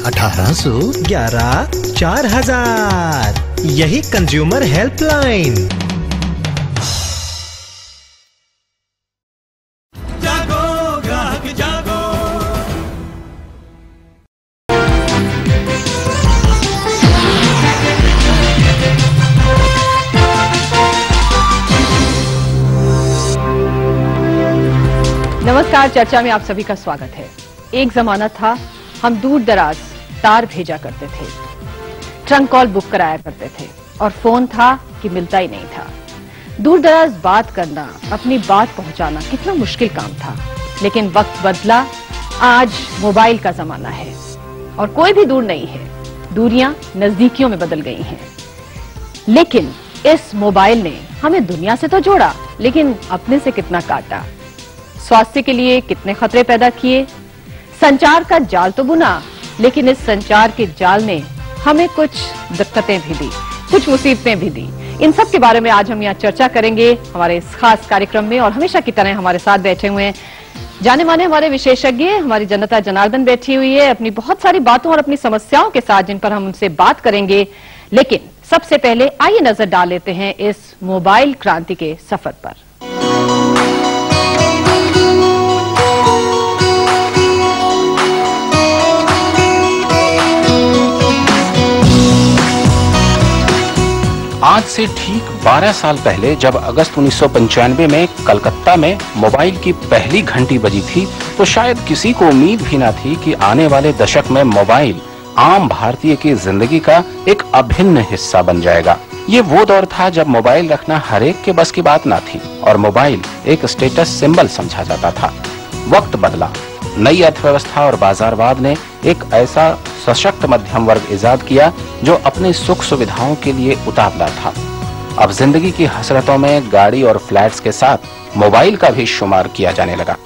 1811 4000। यही consumer helpline. जागो ग्राहक जागो। नमस्कार, चर्चा में आप सभी का स्वागत है। एक जमाना था हम दूर दराज तार भेजा करते थे, ट्रंक कॉल बुक कराया करते थे और फोन था कि मिलता ही नहीं था। दूर दराज बात करना, अपनी बात पहुंचाना कितना मुश्किल काम था। लेकिन वक्त बदला, आज मोबाइल का जमाना है और कोई भी दूर नहीं है, दूरियां नजदीकियों में बदल गई हैं। लेकिन इस मोबाइल ने हमें दुनिया से तो जोड़ा, लेकिन अपने से कितना काटा। स्वास्थ्य के लिए कितने खतरे पैदा किए। संचार का जाल तो बुना, लेकिन इस संचार के जाल ने हमें कुछ दिक्कतें भी दी, कुछ मुसीबतें भी दी। इन सब के बारे में आज हम यहाँ चर्चा करेंगे हमारे इस खास कार्यक्रम में। और हमेशा की तरह हमारे साथ बैठे हुए हैं जाने माने हमारे विशेषज्ञ, हमारी जनता जनार्दन बैठी हुई है अपनी बहुत सारी बातों और अपनी समस्याओं के साथ, जिन पर हम उनसे बात करेंगे। लेकिन सबसे पहले आइए नजर डाल लेते हैं इस मोबाइल क्रांति के सफर पर। आज से ठीक 12 साल पहले जब अगस्त 1995 में कलकत्ता में मोबाइल की पहली घंटी बजी थी, तो शायद किसी को उम्मीद भी ना थी कि आने वाले दशक में मोबाइल आम भारतीय की जिंदगी का एक अभिन्न हिस्सा बन जाएगा। ये वो दौर था जब मोबाइल रखना हर एक के बस की बात ना थी और मोबाइल एक स्टेटस सिंबल समझा जाता था। वक्त बदला, नई अर्थव्यवस्था और बाजारवाद ने एक ऐसा सशक्त मध्यम वर्ग इजाद किया जो अपनी सुख सुविधाओं के लिए उतावला था। अब जिंदगी की हसरतों में गाड़ी और फ्लैट्स के साथ मोबाइल का भी शुमार किया जाने लगा।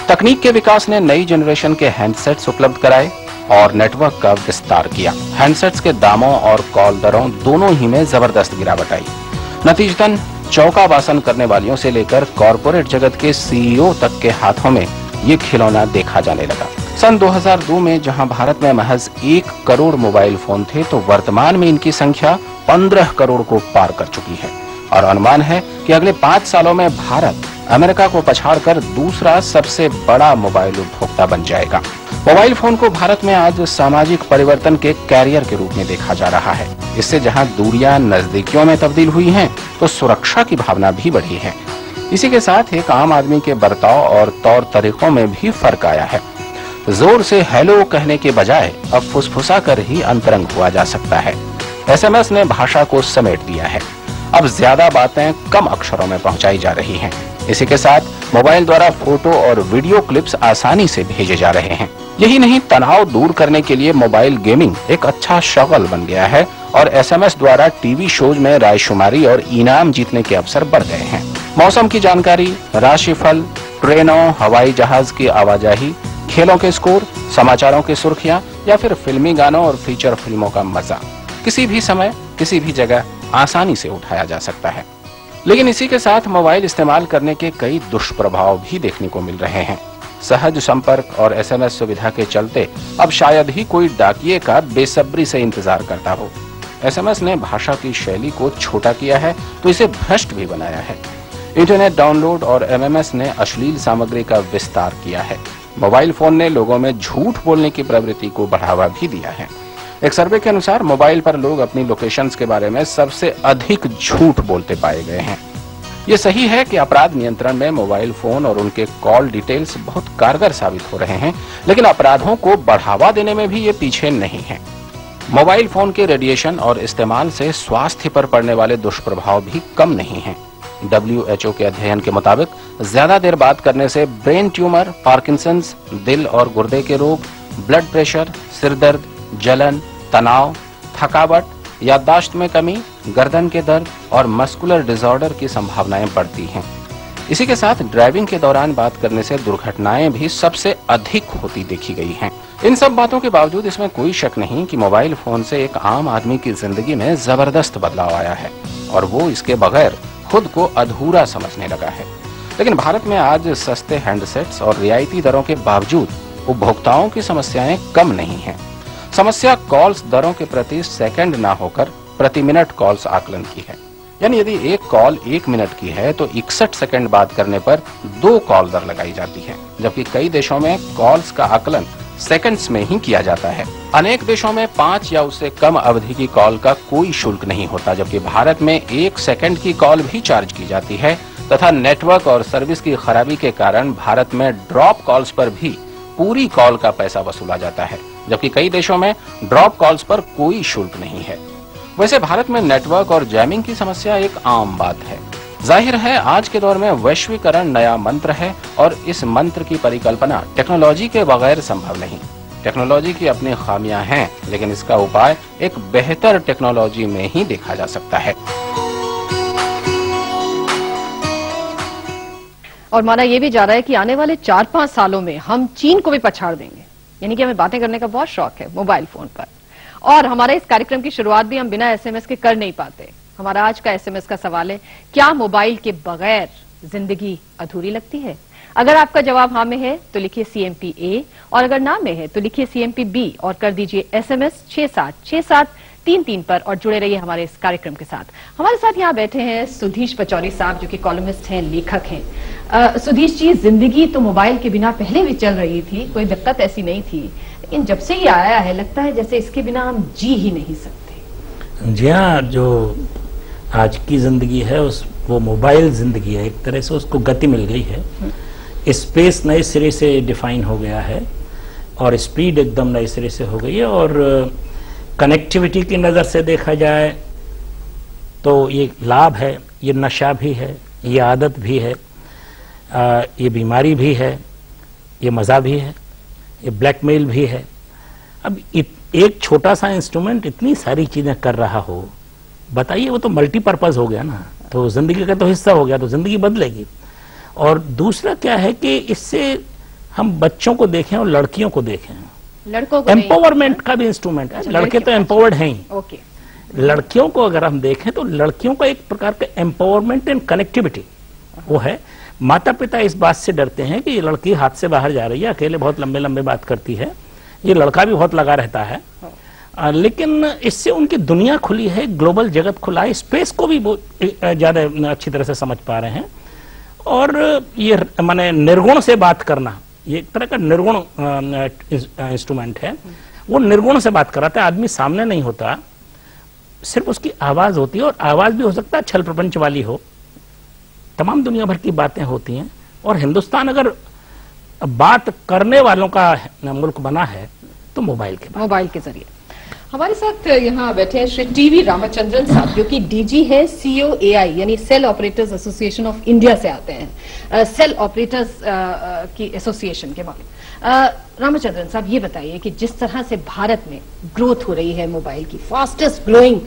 तकनीक के विकास ने नई जनरेशन के हैंडसेट्स उपलब्ध कराए और नेटवर्क का विस्तार किया। हैंडसेट्स के दामों और कॉल दरों दोनों ही में जबरदस्त गिरावट आई। नतीजतन चौका बासन करने वालियों से लेकर कॉरपोरेट जगत के सीईओ तक के हाथों में ये खिलौना देखा जाने लगा। सन 2002 में जहां भारत में महज 1 करोड़ मोबाइल फोन थे, तो वर्तमान में इनकी संख्या 15 करोड़ को पार कर चुकी है और अनुमान है कि अगले 5 सालों में भारत अमेरिका को पछाड़कर दूसरा सबसे बड़ा मोबाइल उपभोक्ता बन जाएगा। मोबाइल फोन को भारत में आज सामाजिक परिवर्तन के कैरियर के रूप में देखा जा रहा है। इससे जहां दूरियां नजदीकियों में तब्दील हुई हैं, तो सुरक्षा की भावना भी बढ़ी है। इसी के साथ एक आम आदमी के बर्ताव और तौर तरीकों में भी फर्क आया है। जोर से हेलो कहने के बजाय अब फुसफुसा कर ही अंतरंग हुआ जा सकता है। एसएमएस ने भाषा को समेट दिया है। अब ज्यादा बातें कम अक्षरों में पहुंचाई जा रही हैं। इसी के साथ मोबाइल द्वारा फोटो और वीडियो क्लिप्स आसानी से भेजे जा रहे हैं। यही नहीं, तनाव दूर करने के लिए मोबाइल गेमिंग एक अच्छा शगल बन गया है और एसएमएस द्वारा टीवी शोज में रायशुमारी और इनाम जीतने के अवसर बढ़ गए हैं। मौसम की जानकारी, राशिफल, ट्रेनों, हवाई जहाज की आवाजाही, खेलों के स्कोर, समाचारों की सुर्खियां या फिर फिल्मी गानों और फीचर फिल्मों का मजा किसी भी समय किसी भी जगह आसानी से उठाया जा सकता है। लेकिन इसी के साथ मोबाइल इस्तेमाल करने के कई दुष्प्रभाव भी देखने को मिल रहे हैं। सहज संपर्क और एसएमएस सुविधा के चलते अब शायद ही कोई डाकिये का बेसब्री से इंतजार करता हो। एसएमएस ने भाषा की शैली को छोटा किया है तो इसे भ्रष्ट भी बनाया है। इंटरनेट डाउनलोड और एमएमएस ने अश्लील सामग्री का विस्तार किया है। मोबाइल फोन ने लोगों में झूठ बोलने की प्रवृत्ति को बढ़ावा भी दिया है। एक सर्वे के अनुसार मोबाइल पर लोग अपनी लोकेशंस के बारे में सबसे अधिक झूठ बोलते पाए गए हैं। ये सही है कि अपराध नियंत्रण में मोबाइल फोन और उनके कॉल डिटेल्स बहुत कारगर साबित हो रहे हैं, लेकिन अपराधों को बढ़ावा देने में भी ये पीछे नहीं है। मोबाइल फोन के रेडिएशन और इस्तेमाल से स्वास्थ्य पर पड़ने वाले दुष्प्रभाव भी कम नहीं हैं। WHO के अध्ययन के मुताबिक ज्यादा देर बात करने से ब्रेन ट्यूमर, पार्किंसंस, दिल और गुर्दे के रोग, ब्लड प्रेशर, सिरदर्द, जलन, तनाव, थकावट, याददाश्त में कमी, गर्दन के दर्द और मस्कुलर डिसऑर्डर की संभावनाएं बढ़ती हैं। इसी के साथ ड्राइविंग के दौरान बात करने से दुर्घटनाएं भी सबसे अधिक होती देखी गई हैं। इन सब बातों के बावजूद इसमें कोई शक नहीं कि मोबाइल फोन से एक आम आदमी की जिंदगी में जबरदस्त बदलाव आया है और वो इसके बगैर खुद को अधूरा समझने लगा है। लेकिन भारत में आज सस्ते हैंडसेट्स और रियायती दरों के बावजूद उपभोक्ताओं की समस्याएं कम नहीं हैं। समस्या कॉल्स दरों के प्रति सेकंड ना होकर प्रति मिनट कॉल्स आकलन की है। यानी यदि एक कॉल 1 मिनट की है तो 61 सेकंड बात करने पर 2 कॉल दर लगाई जाती है, जबकि कई देशों में कॉल्स का आकलन सेकंड्स में ही किया जाता है। अनेक देशों में 5 या उससे कम अवधि की कॉल का कोई शुल्क नहीं होता, जबकि भारत में 1 सेकंड की कॉल भी चार्ज की जाती है तथा नेटवर्क और सर्विस की खराबी के कारण भारत में ड्रॉप कॉल्स पर भी पूरी कॉल का पैसा वसूला जाता है, जबकि कई देशों में ड्रॉप कॉल्स पर कोई शुल्क नहीं है। वैसे भारत में नेटवर्क और जैमिंग की समस्या एक आम बात है। जाहिर है आज के दौर में वैश्वीकरण नया मंत्र है और इस मंत्र की परिकल्पना टेक्नोलॉजी के बगैर संभव नहीं। टेक्नोलॉजी की अपनी खामियां हैं, लेकिन इसका उपाय एक बेहतर टेक्नोलॉजी में ही देखा जा सकता है। और माना यह भी जा रहा है कि आने वाले 4-5 सालों में हम चीन को भी पछाड़ देंगे। यानी कि हमें बातें करने का बहुत शौक है मोबाइल फोन पर, और हमारा इस कार्यक्रम की शुरुआत भी हम बिना एसएमएस के कर नहीं पाते। हमारा आज का एसएमएस का सवाल है, क्या मोबाइल के बगैर जिंदगी अधूरी लगती है? अगर आपका जवाब हाँ में है तो लिखिए CMP A, और अगर ना में है तो लिखिए CMP B और कर दीजिए SMS 676733 पर और जुड़े रहिए हमारे इस कार्यक्रम के साथ। हमारे साथ यहाँ बैठे हैं सुधीश पचौरी साहब, जो कि कॉलमिस्ट हैं, लेखक हैं। सुधीश जी, जिंदगी तो मोबाइल के बिना पहले भी चल रही थी, कोई दिक्कत ऐसी नहीं थी, लेकिन जब से ये आया है लगता है जैसे इसके बिना हम जी ही नहीं सकते। जी हाँ, जो आज की जिंदगी है वो मोबाइल जिंदगी है, एक तरह से उसको गति मिल गई है। स्पेस नए सिरे से डिफाइन हो गया है और स्पीड एकदम नए सिरे से हो गई है, और कनेक्टिविटी की नज़र से देखा जाए तो ये लाभ है, ये नशा भी है, ये आदत भी है, ये बीमारी भी है, ये मज़ा भी है, ये ब्लैकमेल भी है। अब एक छोटा सा इंस्ट्रूमेंट इतनी सारी चीज़ें कर रहा हो, बताइए, वो तो मल्टीपर्पज़ हो गया ना, तो जिंदगी का तो हिस्सा हो गया, तो जिंदगी बदलेगी। और दूसरा क्या है कि इससे हम बच्चों को देखें और लड़कियों को देखें, लड़कों को एम्पावरमेंट का भी इंस्ट्रूमेंट है। लड़के तो एम्पावर्ड हैं ही। ओके। लड़कियों को अगर हम देखें तो लड़कियों का एक प्रकार का एम्पावरमेंट एंड कनेक्टिविटी वो है। माता पिता इस बात से डरते हैं कि ये लड़की हाथ से बाहर जा रही है, अकेले बहुत लंबे लंबे बात करती है, ये लड़का भी बहुत लगा रहता है, लेकिन इससे उनकी दुनिया खुली है, ग्लोबल जगत खुला है, स्पेस को भी ज्यादा अच्छी तरह से समझ पा रहे हैं। और ये माने निर्गुण से बात करना, ये एक तरह का निर्गुण इंस्ट्रूमेंट है। वो निर्गुण से बात कराता है, आदमी सामने नहीं होता, सिर्फ उसकी आवाज होती है, और आवाज भी हो सकता है छल प्रपंच वाली हो, तमाम दुनिया भर की बातें होती हैं। और हिंदुस्तान अगर बात करने वालों का मुल्क बना है तो मोबाइल के जरिए। हमारे साथ यहाँ बैठे हैं श्री टीवी रामचंद्रन साहब, जो कि डीजी है COAI यानी cell operators association of India से आते हैं, सेल ऑपरेटर्स की एसोसिएशन के मालिक। रामचंद्रन साहब, ये बताइए कि जिस तरह से भारत में ग्रोथ हो रही है मोबाइल की, फास्टेस्ट ग्रोइंग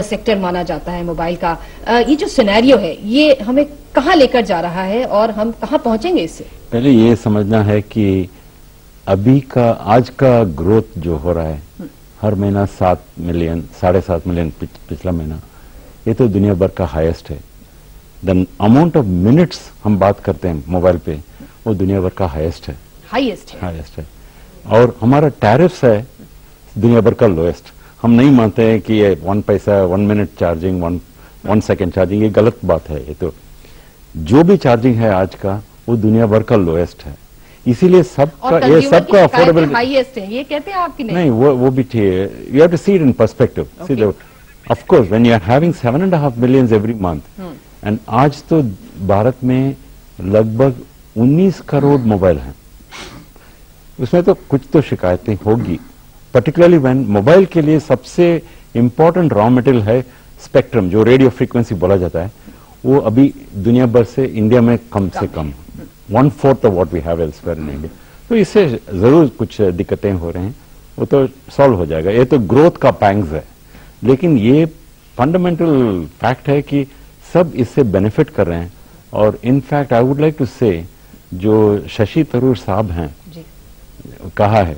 सेक्टर माना जाता है मोबाइल का, ये जो सिनेरियो है ये हमें कहाँ लेकर जा रहा है और हम कहाँ पहुंचेंगे इससे? पहले ये समझना है कि अभी का आज का ग्रोथ जो हो रहा है, हर महीना 7 मिलियन 7.5 मिलियन पिछला महीना, ये तो दुनिया भर का हाईएस्ट है। द अमाउंट ऑफ मिनट्स हम बात करते हैं मोबाइल पे, वो दुनिया भर का हाईएस्ट है। हाईएस्ट है। और हमारा टैरिफ्स है दुनिया भर का लोएस्ट। हम नहीं मानते हैं कि ये 1 पैसा 1 मिनट चार्जिंग 1 सेकेंड चार्जिंग, ये गलत बात है। ये तो जो भी चार्जिंग है आज का वो दुनिया भर का लोएस्ट है, इसीलिए सबका ये सबका अफोर्डेबल हाईएस्ट है, ये कहते हैं आपकी नहीं, वो भी ठीक है। You have to see it in perspective. See of course when you are having 7.5 million every month, and आज तो भारत में लगभग 19 करोड़ मोबाइल हैं, उसमें तो कुछ तो शिकायतें होगी, पर्टिकुलरली व्हेन मोबाइल के लिए सबसे इंपॉर्टेंट रॉ मटेरियल है स्पेक्ट्रम, जो रेडियो फ्रीक्वेंसी बोला जाता है, वो अभी दुनिया भर से इंडिया में कम से कम 1/4 of what we have elsewhere in India. तो इससे जरूर कुछ दिक्कतें हो रही हैं, वो तो सॉल्व हो जाएगा। ये तो ग्रोथ का पैंग्स है, लेकिन ये फंडामेंटल फैक्ट है कि सब इससे बेनिफिट कर रहे हैं। और in fact I would like to say, जो शशि थरूर साहब हैं, कहा है,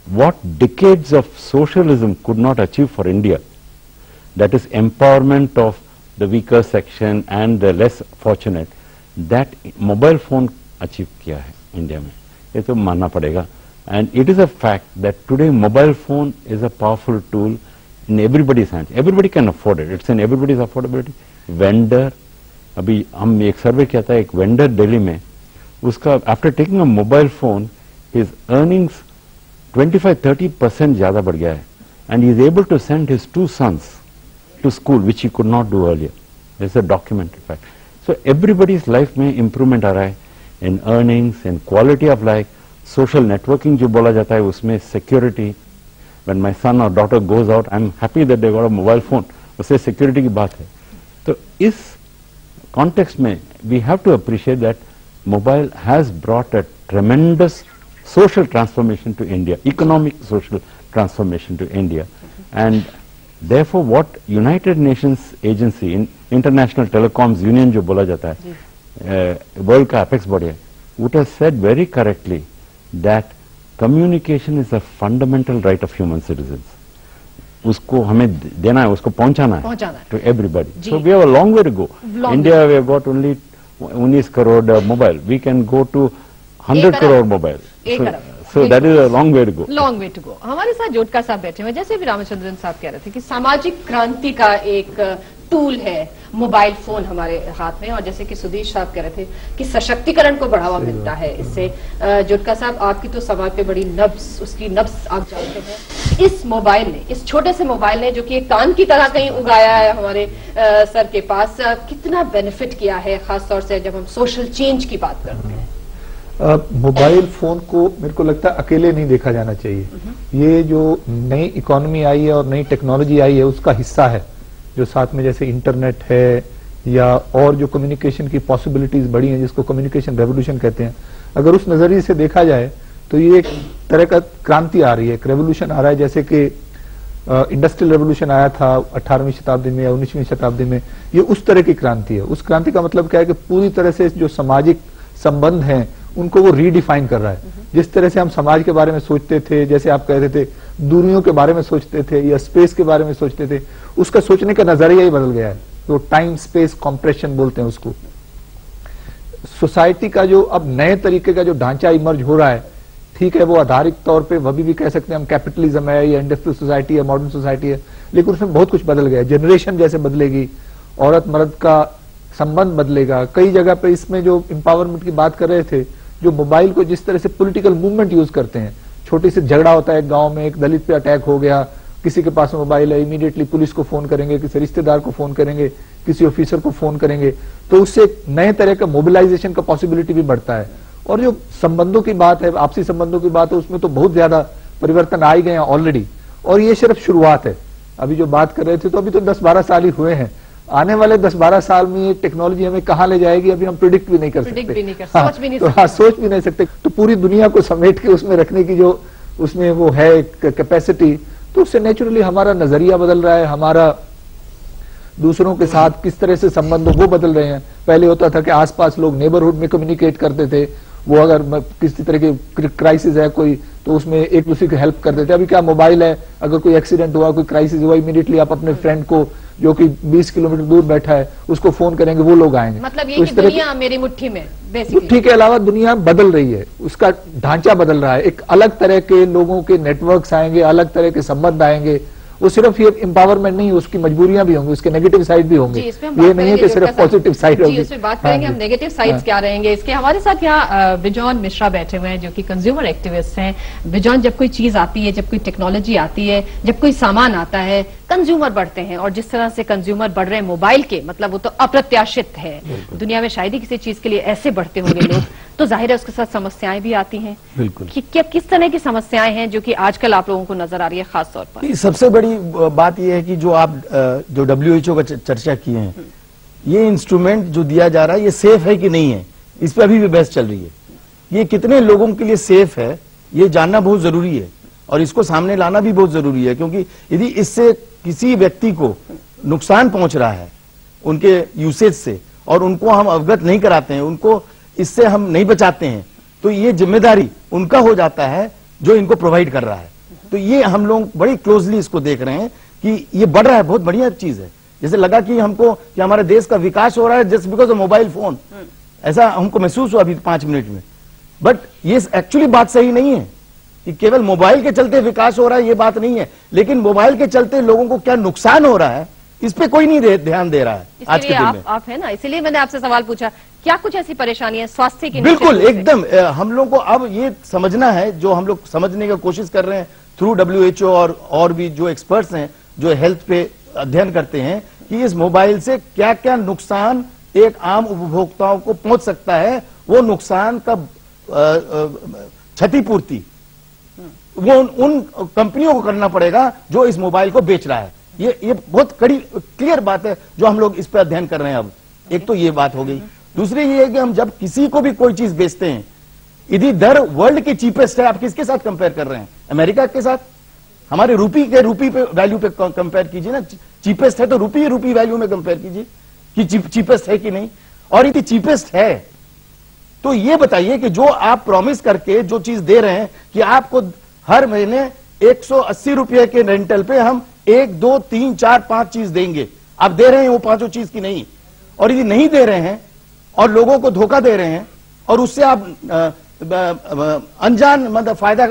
what decades of socialism could not achieve for India, that is empowerment of the weaker section and the less fortunate, that mobile phone achieve किया है इंडिया में, ये तो मानना पड़ेगा। And it is a fact that today mobile phone is a powerful tool in everybody's hands. Everybody can afford it. It's in everybody's affordability. Vendor, अभी हम एक सर्वे किया था, एक वेंडर दिल्ली में, उसका after taking a mobile phone his earnings 25-30% ज्यादा बढ़ गया है, and he is able to send his 2 sons to school which he could not do earlier. This is a documented fact. So everybody's life में improvement आ रहा है in earnings, in quality of life, social networking जो बोला जाता है उसमें security. When my son or daughter goes out, I'm happy that they got a mobile phone. उससे security की बात है. तो इस context में we have to appreciate that mobile has brought a tremendous social transformation to India, economic social transformation to India, and therefore what United Nations agency in International Telecoms Union जो बोला जाता है वर्ल्ड का apex body है, would have said very correctly that communication is a fundamental right of human citizens. उसको हमें देना है, उसको पहुंचाना है to everybody. So we have a long way to go. India we have got only 19 crore mobile. We can go to 100 crore mobile. So that is a long way to go. Long way to go. हमारे साथ जोटका साहब बैठे हुए, जैसे भी रामचंद्रन साहब कह रहे थे कि सामाजिक क्रांति का एक टूल है मोबाइल फोन हमारे हाथ में, और जैसे कि सुधीश साहब कह रहे थे कि सशक्तिकरण को बढ़ावा मिलता है इससे। जोटका साहब, आपकी तो समाज पे बड़ी नब्ज, उसकी नब्ज आप जानते हैं। इस मोबाइल ने, इस छोटे से मोबाइल ने जो कि एक कान की तरह कहीं उगाया है हमारे सर के पास, कितना बेनिफिट किया है, खासतौर से जब हम सोशल चेंज की बात करते हैं। मोबाइल फोन को मेरे को लगता है अकेले नहीं देखा जाना चाहिए। ये जो नई इकोनॉमी आई है और नई टेक्नोलॉजी आई है उसका हिस्सा है, जो साथ में जैसे इंटरनेट है या और जो कम्युनिकेशन की पॉसिबिलिटीज बढ़ी हैं जिसको कम्युनिकेशन रेवोल्यूशन कहते हैं। अगर उस नजरिए से देखा जाए तो ये एक तरह का क्रांति आ रही है, एक रेवोल्यूशन आ रहा है। जैसे कि इंडस्ट्रियल रेवोल्यूशन आया था 18वीं शताब्दी में या 19वीं शताब्दी में, ये उस तरह की क्रांति है। उस क्रांति का मतलब क्या है कि पूरी तरह से जो सामाजिक संबंध हैं उनको वो रीडिफाइन कर रहा है। जिस तरह से हम समाज के बारे में सोचते थे, जैसे आप कह रहे थे दूरियों के बारे में सोचते थे या स्पेस के बारे में सोचते थे, उसका सोचने का नजरिया ही बदल गया है। तो टाइम स्पेस कॉम्प्रेशन बोलते हैं उसको। सोसाइटी का जो अब नए तरीके का जो ढांचा इमर्ज हो रहा है, ठीक है, वो आधारिक तौर पे वह भी कह सकते हैं हम कैपिटलिज्म है या इंडस्ट्रियल सोसाइटी है, मॉडर्न सोसाइटी है, लेकिन उसमें बहुत कुछ बदल गया। जनरेशन जैसे बदलेगी, औरत मर्द का संबंध बदलेगा। कई जगह पे इसमें जो एम्पावरमेंट की बात कर रहे थे, जो मोबाइल को जिस तरह से पॉलिटिकल मूवमेंट यूज करते हैं, छोटी सी झगड़ा होता है गांव में, एक दलित पे अटैक हो गया, किसी के पास मोबाइल है, इमीडिएटली पुलिस को फोन करेंगे, किसी रिश्तेदार को फोन करेंगे, किसी ऑफिसर को फोन करेंगे, तो उससे एक नए तरह का मोबिलाइजेशन का पॉसिबिलिटी भी बढ़ता है। और जो संबंधों की बात है, आपसी संबंधों की बात है, उसमें तो बहुत ज्यादा परिवर्तन आ ही गए हैं ऑलरेडी, और ये सिर्फ शुरुआत है। अभी जो बात कर रहे थे तो अभी तो 10-12 साल ही हुए हैं। आने वाले 10-12 साल में ये टेक्नोलॉजी हमें कहाँ ले जाएगी अभी हम प्रिडिक्ट भी नहीं कर सकते, सोच भी नहीं सकते। तो पूरी दुनिया को समेट के उसमें रखने की जो उसमें वो है कैपेसिटी, तो उससे नेचुरली हमारा नजरिया बदल रहा है, हमारा दूसरों के साथ किस तरह से संबंध वो बदल रहे हैं। पहले होता था कि आसपास लोग नेबरहुड में कम्युनिकेट करते थे, वो अगर किसी तरह की क्राइसिस है कोई, तो उसमें एक दूसरे की हेल्प करते थे। अभी क्या मोबाइल है, अगर कोई एक्सीडेंट हुआ, कोई क्राइसिस हुआ, इमीडिएटली आप अपने फ्रेंड को जो कि 20 किलोमीटर दूर बैठा है उसको फोन करेंगे, वो लोग आएंगे। मतलब ये तो कि दुनिया मेरी मुट्ठी में, मुट्ठी के अलावा दुनिया बदल रही है, उसका ढांचा बदल रहा है, एक अलग तरह के लोगों के नेटवर्क्स आएंगे, अलग तरह के संबंध आएंगे। वो सिर्फ ये एम्पावरमेंट नहीं, उसकी मजबूरियां भी होंगी, उसके नेगेटिव साइड भी होंगे। ये नहीं है कि सिर्फ पॉजिटिव साइड होगी। इसमें बात करेंगे हम नेगेटिव साइड्स क्या रहेंगे इसके। हमारे साथ यहाँ बिजॉन मिश्रा बैठे हुए हैं जो कि कंज्यूमर एक्टिविस्ट हैं। बिजॉन, जब कोई चीज आती है, जब कोई टेक्नोलॉजी आती है, जब कोई सामान आता है, कंज्यूमर बढ़ते हैं, और जिस तरह से कंज्यूमर बढ़ रहे हैं मोबाइल के, मतलब वो तो अप्रत्याशित है। दुनिया में शायद ही किसी चीज के लिए ऐसे बढ़ते होंगे लोग, तो जाहिर है उसके साथ समस्याएं भी आती हैं। बिल्कुल। क्या किस तरह की समस्याएं हैं जो कि आजकल आप लोगों को नजर आ रही है खास तौर पर? सबसे बड़ी बात यह है कि जो आप जो WHO का चर्चा किए हैं, ये इंस्ट्रूमेंट जो दिया जा रहा है ये सेफ है कि नहीं है, इस पर अभी भी बहस चल रही है। ये कितने लोगों के लिए सेफ है ये जानना बहुत जरूरी है, और इसको सामने लाना भी बहुत जरूरी है, क्योंकि यदि इससे किसी व्यक्ति को नुकसान पहुंच रहा है उनके यूसेज से, और उनको हम अवगत नहीं कराते हैं, उनको इससे हम नहीं बचाते हैं, तो ये जिम्मेदारी उनका हो जाता है जो इनको प्रोवाइड कर रहा है। तो ये हम लोग बड़ी क्लोजली इसको देख रहे हैं कि ये बढ़ रहा है, बहुत बढ़िया चीज है। जैसे लगा कि हमको कि हमारे देश का विकास हो रहा है just because of mobile phone, ऐसा हमको महसूस हुआ अभी 5 मिनट में, बट ये एक्चुअली बात सही नहीं है। कि केवल मोबाइल के चलते विकास हो रहा है ये बात नहीं है, लेकिन मोबाइल के चलते लोगों को क्या नुकसान हो रहा है इस पे कोई नहीं ध्यान दे रहा है आज के दिन में। आप है ना, इसीलिए मैंने आपसे सवाल पूछा, क्या कुछ ऐसी परेशानी है स्वास्थ्य की? बिल्कुल एकदम हम लोग को अब ये समझना है, जो हम लोग समझने की कोशिश कर रहे हैं थ्रू WHO और भी जो एक्सपर्ट्स हैं जो हेल्थ पे अध्ययन करते हैं कि इस मोबाइल से क्या क्या नुकसान एक आम उपभोक्ताओं को पहुंच सकता है, वो नुकसान का क्षतिपूर्ति वो उन कंपनियों को करना पड़ेगा जो इस मोबाइल को बेच रहा है। ये बहुत कड़ी क्लियर बात है जो हम लोग इस पे अध्ययन कर रहे हैं। अब एक तो ये बात हो गई, दूसरी ये है कि हम जब किसी को भी कोई चीज बेचते हैं, यदि दर वर्ल्ड की चीपेस्ट है, आप किसके साथ कंपेयर कर रहे हैं? अमेरिका के साथ? हमारे रूपी पे वैल्यू पे कंपेयर कीजिए ना। चीपेस्ट है तो रूपी वैल्यू में कंपेयर कीजिए कि चीपेस्ट है कि नहीं। और यदि चीपेस्ट है तो ये बताइए कि जो आप प्रॉमिस करके जो चीज दे रहे हैं कि आपको हर महीने 180 रुपए के रेंटल पे हम 1, 2, 3, 4, 5 चीज देंगे, आप दे रहे हैं वो पांचों चीज की नहीं। और यदि नहीं दे रहे हैं और लोगों को धोखा दे रहे हैं और उससे आप अनजान मतलब फायदा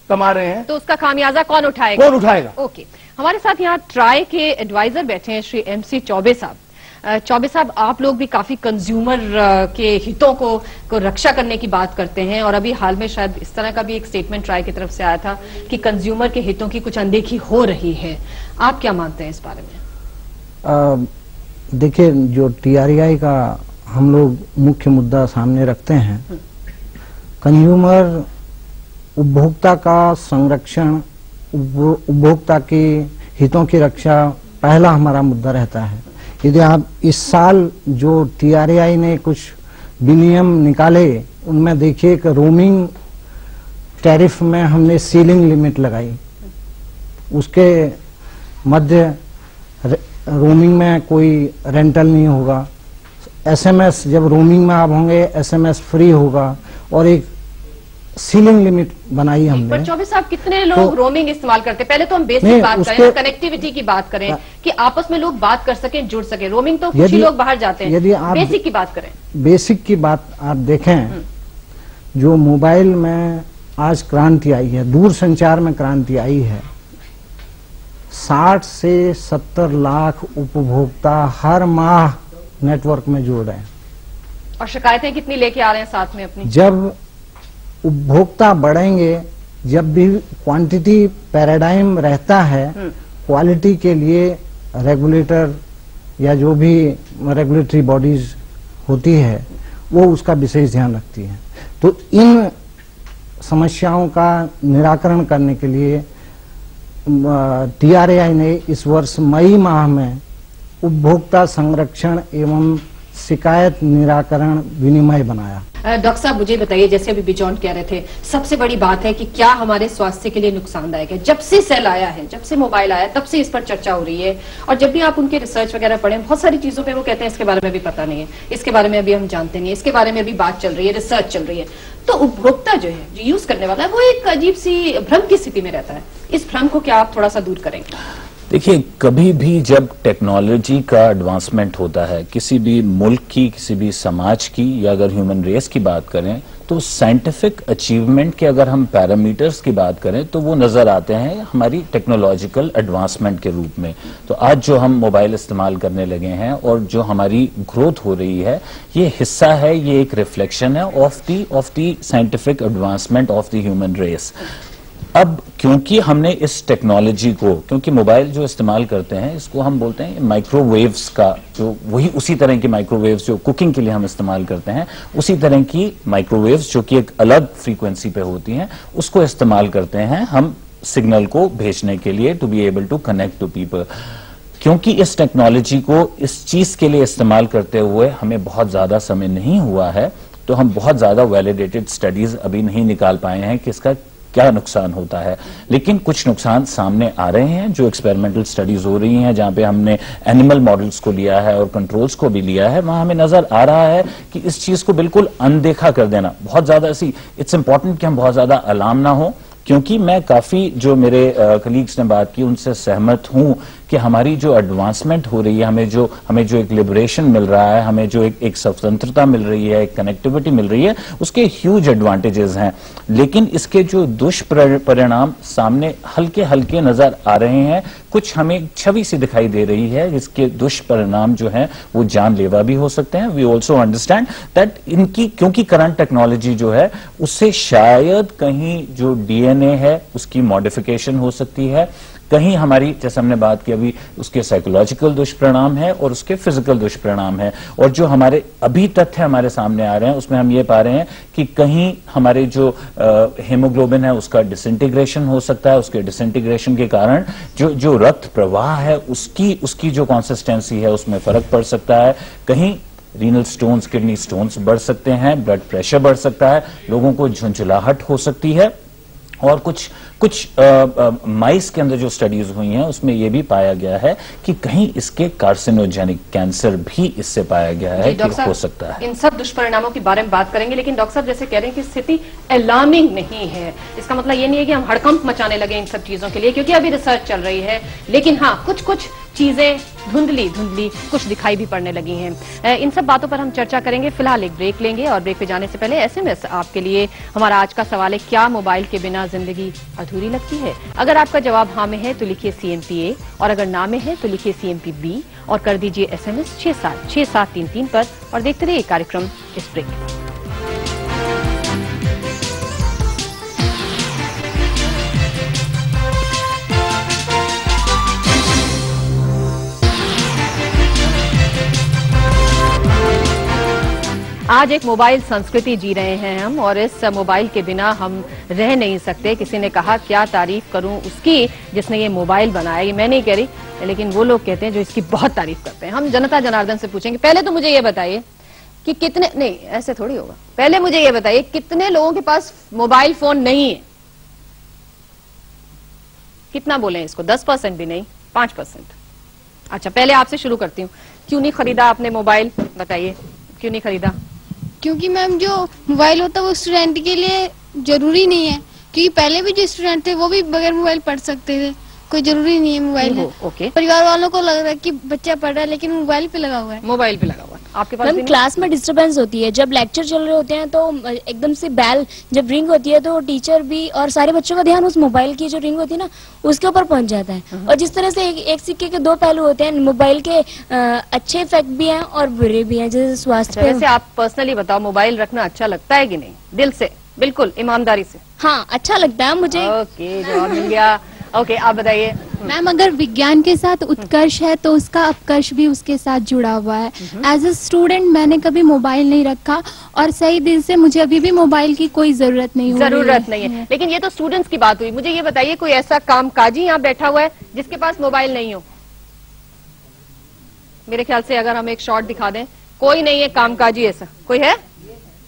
कमा रहे हैं, तो उसका खामियाजा कौन उठाएगा? कौन उठाएगा? ओके, हमारे साथ यहाँ ट्राई के एडवाइजर बैठे हैं श्री MC चौबे साहब। चौबे साहब, आप लोग भी काफी कंज्यूमर के हितों को रक्षा करने की बात करते हैं, और अभी हाल में शायद इस तरह का भी एक स्टेटमेंट ट्राई की तरफ से आया था कि कंज्यूमर के हितों की कुछ अनदेखी हो रही है। आप क्या मानते हैं इस बारे में? देखिए, जो TRAI का हम लोग मुख्य मुद्दा सामने रखते हैं, कंज्यूमर उपभोक्ता का संरक्षण, उपभोक्ता के हितों की रक्षा पहला हमारा मुद्दा रहता है। यदि आप इस साल जो TRAI ने कुछ विनियम निकाले, उनमें देखिए कि रोमिंग टैरिफ में हमने सीलिंग लिमिट लगाई, उसके मध्य रोमिंग में कोई रेंटल नहीं होगा। SMS जब रोमिंग में आप होंगे SMS फ्री होगा, और एक सीलिंग लिमिट बनाई हमने। पर चौबे साहब, कितने लोग रोमिंग इस्तेमाल करते हैं? पहले तो हम बेसिक बात करें, कनेक्टिविटी की बात करें कि आपस में लोग बात कर सकें, जुड़ सके। रोमिंग तो कुछ ही लोग बाहर जाते हैं। यदि आप बेसिक की बात करें, बेसिक की बात आप देखें, जो मोबाइल में आज क्रांति आई है, दूर संचार में क्रांति आई है, 60 से 70 लाख उपभोक्ता हर माह नेटवर्क में जुड़ रहे हैं। और शिकायतें कितनी लेके आ रहे हैं साथ में अपनी? जब उपभोक्ता बढ़ेंगे, जब भी क्वांटिटी पैराडाइम रहता है, क्वालिटी के लिए रेगुलेटर या जो भी रेगुलेटरी बॉडीज होती है वो उसका विशेष ध्यान रखती है। तो इन समस्याओं का निराकरण करने के लिए TRAI ने इस वर्ष मई माह में उपभोक्ता संरक्षण एवं शिकायत निराकरण विनिमय बनाया। डॉक्टर साहब, मुझे बताइए, जैसे अभी बिजॉन्ड कह रहे थे, सबसे बड़ी बात है कि क्या हमारे स्वास्थ्य के लिए नुकसानदायक है? जब से सेल आया है, जब से मोबाइल आया, तब से इस पर चर्चा हो रही है। और जब भी आप उनके रिसर्च वगैरह पढ़ें, बहुत सारी चीजों पे वो कहते हैं इसके बारे में भी पता नहीं है, इसके बारे में अभी हम जानते नहीं है, इसके बारे में अभी बात चल रही है, रिसर्च चल रही है। तो उपभोक्ता जो है, जो यूज करने वाला है, वो एक अजीब सी भ्रम की स्थिति में रहता है। इस भ्रम को क्या आप थोड़ा सा दूर करेंगे? देखिए, कभी भी जब टेक्नोलॉजी का एडवांसमेंट होता है, किसी भी मुल्क की, किसी भी समाज की, या अगर ह्यूमन रेस की बात करें, तो साइंटिफिक अचीवमेंट के अगर हम पैरामीटर्स की बात करें तो वो नजर आते हैं हमारी टेक्नोलॉजिकल एडवांसमेंट के रूप में। तो आज जो हम मोबाइल इस्तेमाल करने लगे हैं और जो हमारी ग्रोथ हो रही है, ये हिस्सा है, ये एक रिफ्लेक्शन है of the scientific advancement of the human race. अब क्योंकि हमने इस टेक्नोलॉजी को, क्योंकि मोबाइल जो इस्तेमाल करते हैं इसको हम बोलते हैं माइक्रोवेव्स का, जो वही उसी तरह की माइक्रोवेव्स जो कुकिंग के लिए हम इस्तेमाल करते हैं, उसी तरह की माइक्रोवेव्स जो कि एक अलग फ्रीक्वेंसी पे होती हैं, उसको इस्तेमाल करते हैं हम सिग्नल को भेजने के लिए, to be able to connect to people. क्योंकि इस टेक्नोलॉजी को इस चीज के लिए इस्तेमाल करते हुए हमें बहुत ज्यादा समय नहीं हुआ है, तो हम बहुत ज्यादा वैलिडेटेड स्टडीज अभी नहीं निकाल पाए हैं कि इसका क्या नुकसान होता है। लेकिन कुछ नुकसान सामने आ रहे हैं, जो एक्सपेरिमेंटल स्टडीज हो रही हैं, जहां पे हमने एनिमल मॉडल्स को लिया है और कंट्रोल्स को भी लिया है, वहां हमें नजर आ रहा है कि इस चीज को बिल्कुल अनदेखा कर देना बहुत ज्यादा इट्स इंपॉर्टेंट कि हम बहुत ज्यादा अलार्म ना हो, क्योंकि मैं काफी जो मेरे कलीग्स ने बात की उनसे सहमत हूं कि हमारी जो एडवांसमेंट हो रही है, हमें जो एक लिबरेशन मिल रहा है, हमें जो एक स्वतंत्रता मिल रही है, एक कनेक्टिविटी मिल रही है, उसके ह्यूज एडवांटेजेस हैं। लेकिन इसके जो दुष्परिणाम सामने हल्के हल्के नजर आ रहे हैं, कुछ हमें छवि सी दिखाई दे रही है जिसके दुष्परिणाम जो हैं वो जानलेवा भी हो सकते हैं। वी ऑल्सो अंडरस्टैंड दैट इनकी, क्योंकि करंट टेक्नोलॉजी जो है उससे शायद कहीं जो डीएनए है उसकी मॉडिफिकेशन हो सकती है, कहीं हमारी, जैसे हमने बात की अभी, उसके साइकोलॉजिकल दुष्परिणाम है और उसके फिजिकल दुष्परिणाम है। और जो हमारे अभी तथ्य हमारे सामने आ रहे हैं उसमें हम ये पा रहे हैं कि कहीं हमारे जो हीमोग्लोबिन है उसका डिसइंटीग्रेशन हो सकता है, उसके डिसइंटीग्रेशन के कारण जो रक्त प्रवाह है उसकी जो कंसिस्टेंसी है उसमें फर्क पड़ सकता है, कहीं रीनल स्टोन्स, किडनी स्टोन्स बढ़ सकते हैं, ब्लड प्रेशर बढ़ सकता है, लोगों को झुंझुलाहट हो सकती है। और कुछ माइस के अंदर जो स्टडीज हुई हैं उसमें यह भी पाया गया है कि कहीं इसके कार्सिनोजेनिक कैंसर भी इससे पाया गया है कि हो सकता है। इन सब दुष्परिणामों के बारे में बात करेंगे, लेकिन डॉक्टर साहब जैसे कह रहे हैं कि स्थिति अलार्मिंग नहीं है, इसका मतलब ये नहीं है कि हम हड़कंप मचाने लगे इन सब चीजों के लिए, क्योंकि अभी रिसर्च चल रही है। लेकिन हाँ, कुछ चीजें धुंधली कुछ दिखाई भी पड़ने लगी हैं। इन सब बातों पर हम चर्चा करेंगे। फिलहाल एक ब्रेक लेंगे और ब्रेक पे जाने से पहले एसएमएस आपके लिए। हमारा आज का सवाल है, क्या मोबाइल के बिना जिंदगी अधूरी लगती है? अगर आपका जवाब हाँ में है तो लिखिए CMPA, और अगर ना में है तो लिखिए CMPB और कर दीजिए SMS 676333 पर और देखते रहिए कार्यक्रम इस ब्रेक के बाद। आज एक मोबाइल संस्कृति जी रहे हैं हम, और इस मोबाइल के बिना हम रह नहीं सकते। किसी ने कहा क्या तारीफ करूं उसकी जिसने ये मोबाइल बनाया। ये मैं नहीं कह रही, लेकिन वो लोग कहते हैं जो इसकी बहुत तारीफ करते हैं। हम जनता जनार्दन से पूछेंगे। पहले तो मुझे ये बताइए कि कितने, नहीं ऐसे थोड़ी होगा, पहले मुझे ये बताइए कितने लोगों के पास मोबाइल फोन नहीं है? कितना बोले इसको? 10% भी नहीं, 5%। अच्छा, पहले आपसे शुरू करती हूँ। क्यों नहीं खरीदा आपने मोबाइल? बताइए क्यों नहीं खरीदा? क्योंकि मैम जो मोबाइल होता है वो स्टूडेंट के लिए जरूरी नहीं है, क्योंकि पहले भी जो स्टूडेंट थे वो भी बगैर मोबाइल पढ़ सकते थे, कोई जरूरी नहीं है मोबाइल है। ओके। परिवार वालों को लग रहा है कि बच्चा पढ़ रहा है लेकिन मोबाइल पे लगा हुआ है। मोबाइल पे लगा हुआ है। आपके पास? मैम क्लास में डिस्टरबेंस होती है, जब लेक्चर चल रहे होते हैं तो एकदम से बेल जब रिंग होती है तो टीचर भी और सारे बच्चों का ध्यान उस मोबाइल की जो रिंग होती है ना उसके ऊपर पहुंच जाता है। और जिस तरह से एक सिक्के के दो पहलू होते हैं, मोबाइल के अच्छे इफेक्ट भी हैं और बुरे भी हैं, जैसे स्वास्थ्य पे। वैसे आप पर्सनली बताओ, मोबाइल रखना अच्छा लगता है कि नहीं? दिल से, बिल्कुल ईमानदारी से? हाँ, अच्छा लगता है मुझे। ओके, जवाब मिल गया। ओके, आप बताइए। मैम अगर विज्ञान के साथ उत्कर्ष है तो उसका अपकर्ष भी उसके साथ जुड़ा हुआ है। एज ए स्टूडेंट मैंने कभी मोबाइल नहीं रखा और सही दिल से मुझे अभी भी मोबाइल की कोई जरूरत नहीं है। लेकिन ये तो स्टूडेंट्स की बात हुई। मुझे ये बताइए, कोई ऐसा कामकाजी यहाँ बैठा हुआ है जिसके पास मोबाइल नहीं हो? मेरे ख्याल से अगर हम एक शॉट दिखा दें, कोई नहीं है कामकाजी ऐसा। कोई है?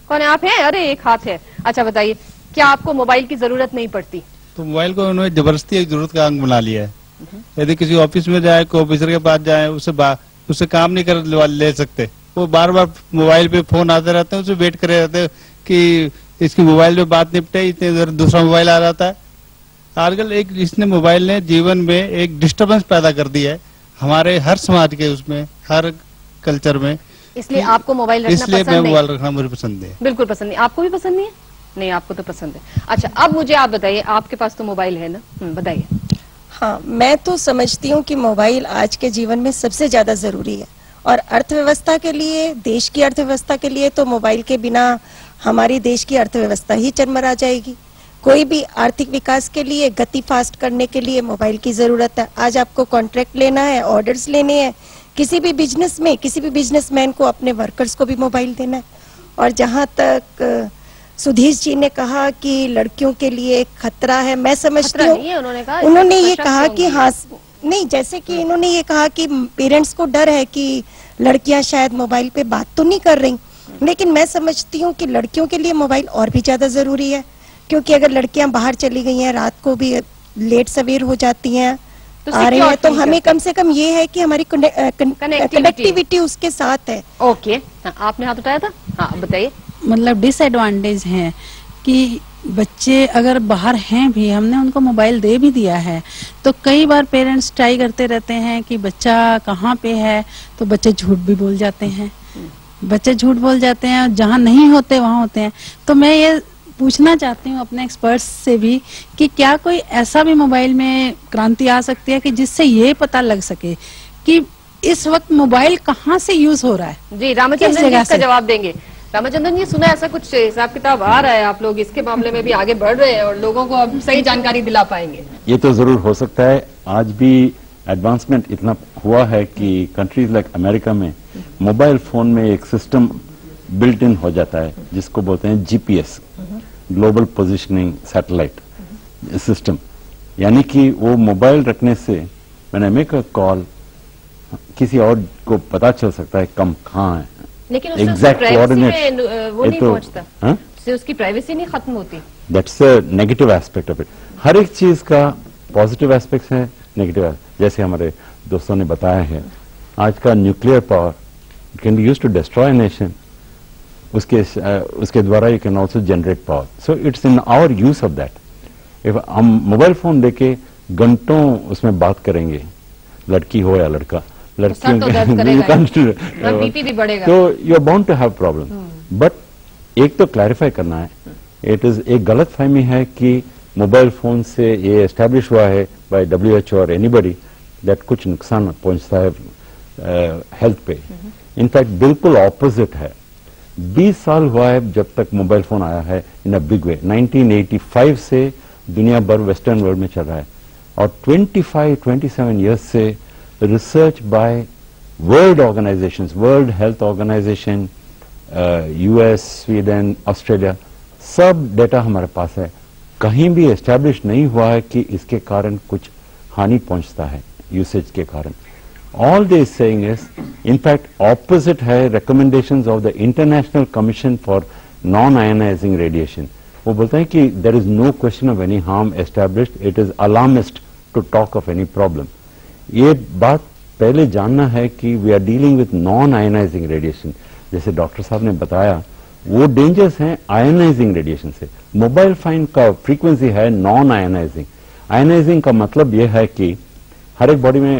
कौन है? आप हैं? अरे एक हाथ है। अच्छा बताइए, क्या आपको मोबाइल की जरूरत नहीं पड़ती? तो मोबाइल को उन्होंने जबरदस्ती एक जरूरत का अंग बना लिया है। यदि किसी ऑफिस में जाए, कोई ऑफिसर के पास जाए, उससे काम नहीं कर ले सकते, वो बार बार मोबाइल पे फोन आते रहते हैं, उसे वेट करे रहते हैं कि इसकी मोबाइल पे बात निपटे, इतने देर दूसरा मोबाइल आ जाता है। आजकल इसने मोबाइल ने जीवन में एक डिस्टर्बेंस पैदा कर दिया है हमारे हर समाज के, उसमें हर कल्चर में। इसलिए आपको मोबाइल रखना इसलिए पसंद नहीं? मोबाइल रखना मुझे पसंद है। बिल्कुल पसंद नहीं। आपको भी पसंद नहीं है? नहीं, आपको तो पसंद है। अच्छा, अब मुझे आप बताइए, आपके पास तो मोबाइल है ना? बताइए। हाँ, मैं तो समझती हूँ कि मोबाइल आज के जीवन में सबसे ज्यादा जरूरी है, और अर्थव्यवस्था के लिए, देश की अर्थव्यवस्था के लिए तो मोबाइल के बिना हमारी देश की अर्थव्यवस्था ही चरमरा जाएगी। कोई भी आर्थिक विकास के लिए, गति फास्ट करने के लिए मोबाइल की जरूरत है। आज आपको कॉन्ट्रैक्ट लेना है, ऑर्डर्स लेने हैं, किसी भी बिजनेस में किसी भी बिजनेसमैन को अपने वर्कर्स को भी मोबाइल देना है। और जहाँ तक सुधीर जी ने कहा कि लड़कियों के लिए खतरा है, मैं समझती हूँ उन्होंने ये कहा कि हाँ, नहीं, जैसे कि इन्होंने ये कहा कि पेरेंट्स को डर है कि लड़कियां शायद मोबाइल पे बात तो नहीं कर रही, लेकिन मैं समझती हूँ कि लड़कियों के लिए मोबाइल और भी ज्यादा जरूरी है, क्योंकि अगर लड़कियां बाहर चली गई हैं, रात को भी लेट सवेर हो जाती हैं, आ रही है, तो हमें कम से कम ये है कि हमारी कनेक्टिविटी उसके साथ है। ओके, आपने हाथ उठाया था? हाँ, बताइए। मतलब डिसएडवांटेज है कि बच्चे अगर बाहर हैं भी, हमने उनको मोबाइल दे भी दिया है, तो कई बार पेरेंट्स ट्राई करते रहते हैं कि बच्चा कहाँ पे है, तो बच्चे झूठ भी बोल जाते हैं। बच्चे झूठ बोल जाते हैं, जहाँ नहीं होते वहाँ होते हैं। तो मैं ये पूछना चाहती हूँ अपने एक्सपर्ट्स से भी कि क्या कोई ऐसा भी मोबाइल में क्रांति आ सकती है कि जिससे ये पता लग सके कि इस वक्त मोबाइल कहाँ से यूज हो रहा है। जी रामचंद्रन जी इसका जवाब देंगे। रामचंद्रन जी, सुना ऐसा कुछ हिसाब किताब आ रहा है, आप लोग इसके मामले में भी आगे बढ़ रहे हैं और लोगों को अब सही जानकारी दिला पाएंगे? ये तो जरूर हो सकता है। आज भी एडवांसमेंट इतना हुआ है कि कंट्रीज लाइक अमेरिका में मोबाइल फोन में एक सिस्टम बिल्ट इन हो जाता है जिसको बोलते हैं GPS, global positioning satellite system. यानी कि वो मोबाइल रखने से मैंने मेक अ कॉल, किसी और को पता चल सकता है कम कहाँ है, लेकिन उससे प्राइवेसी में वो नहीं पहुंचता, उससे उसकी प्राइवेसी नहीं खत्म होती। That's a negative aspect of it. हर एक चीज का पॉजिटिव एस्पेक्ट है, नेगेटिव। जैसे हमारे दोस्तों ने बताया है, आज का nuclear power can be used to destroy nation, उसके द्वारा you can also generate power. So it's in our use of that. If हम मोबाइल फोन देके घंटों उसमें बात करेंगे, लड़की हो या लड़का, लड़कियों बीपी भी बढ़ेगा, तो you are bound to have problem. But एक तो क्लैरिफाई करना है, इट इज एक गलत फहमी है कि मोबाइल फोन से ये एस्टेब्लिश हुआ है बाय WHO और एनीबडी दैट कुछ नुकसान पहुंचता है हेल्थ पे। इनफैक्ट बिल्कुल ऑपोजिट है। 20 साल हुआ है जब तक मोबाइल फोन आया है इन अ बिग वे। 1985 से दुनिया भर वेस्टर्न वर्ल्ड में चल रहा है, और 27 ईयर्स से research by world organisations, world health organisation, US, Sweden, Australia, सब डेटा हमारे पास है। कहीं भी एस्टैब्लिश नहीं हुआ है कि इसके कारण कुछ हानि पहुंचता है यूसेज के कारण। All they is saying is in fact opposite है recommendations of the International Commission for non ionising radiation. वो बोलते हैं कि there is no question of any harm established, it is alarmist to talk of any problem. ये बात पहले जानना है कि we are dealing with non ionising radiation. जैसे डॉक्टर साहब ने बताया, वो डेंजर्स हैं आयनाइजिंग रेडिएशन से। मोबाइल फोन का फ्रीक्वेंसी है नॉन आयनाइजिंग। आयनाइजिंग का मतलब यह है कि हर एक बॉडी में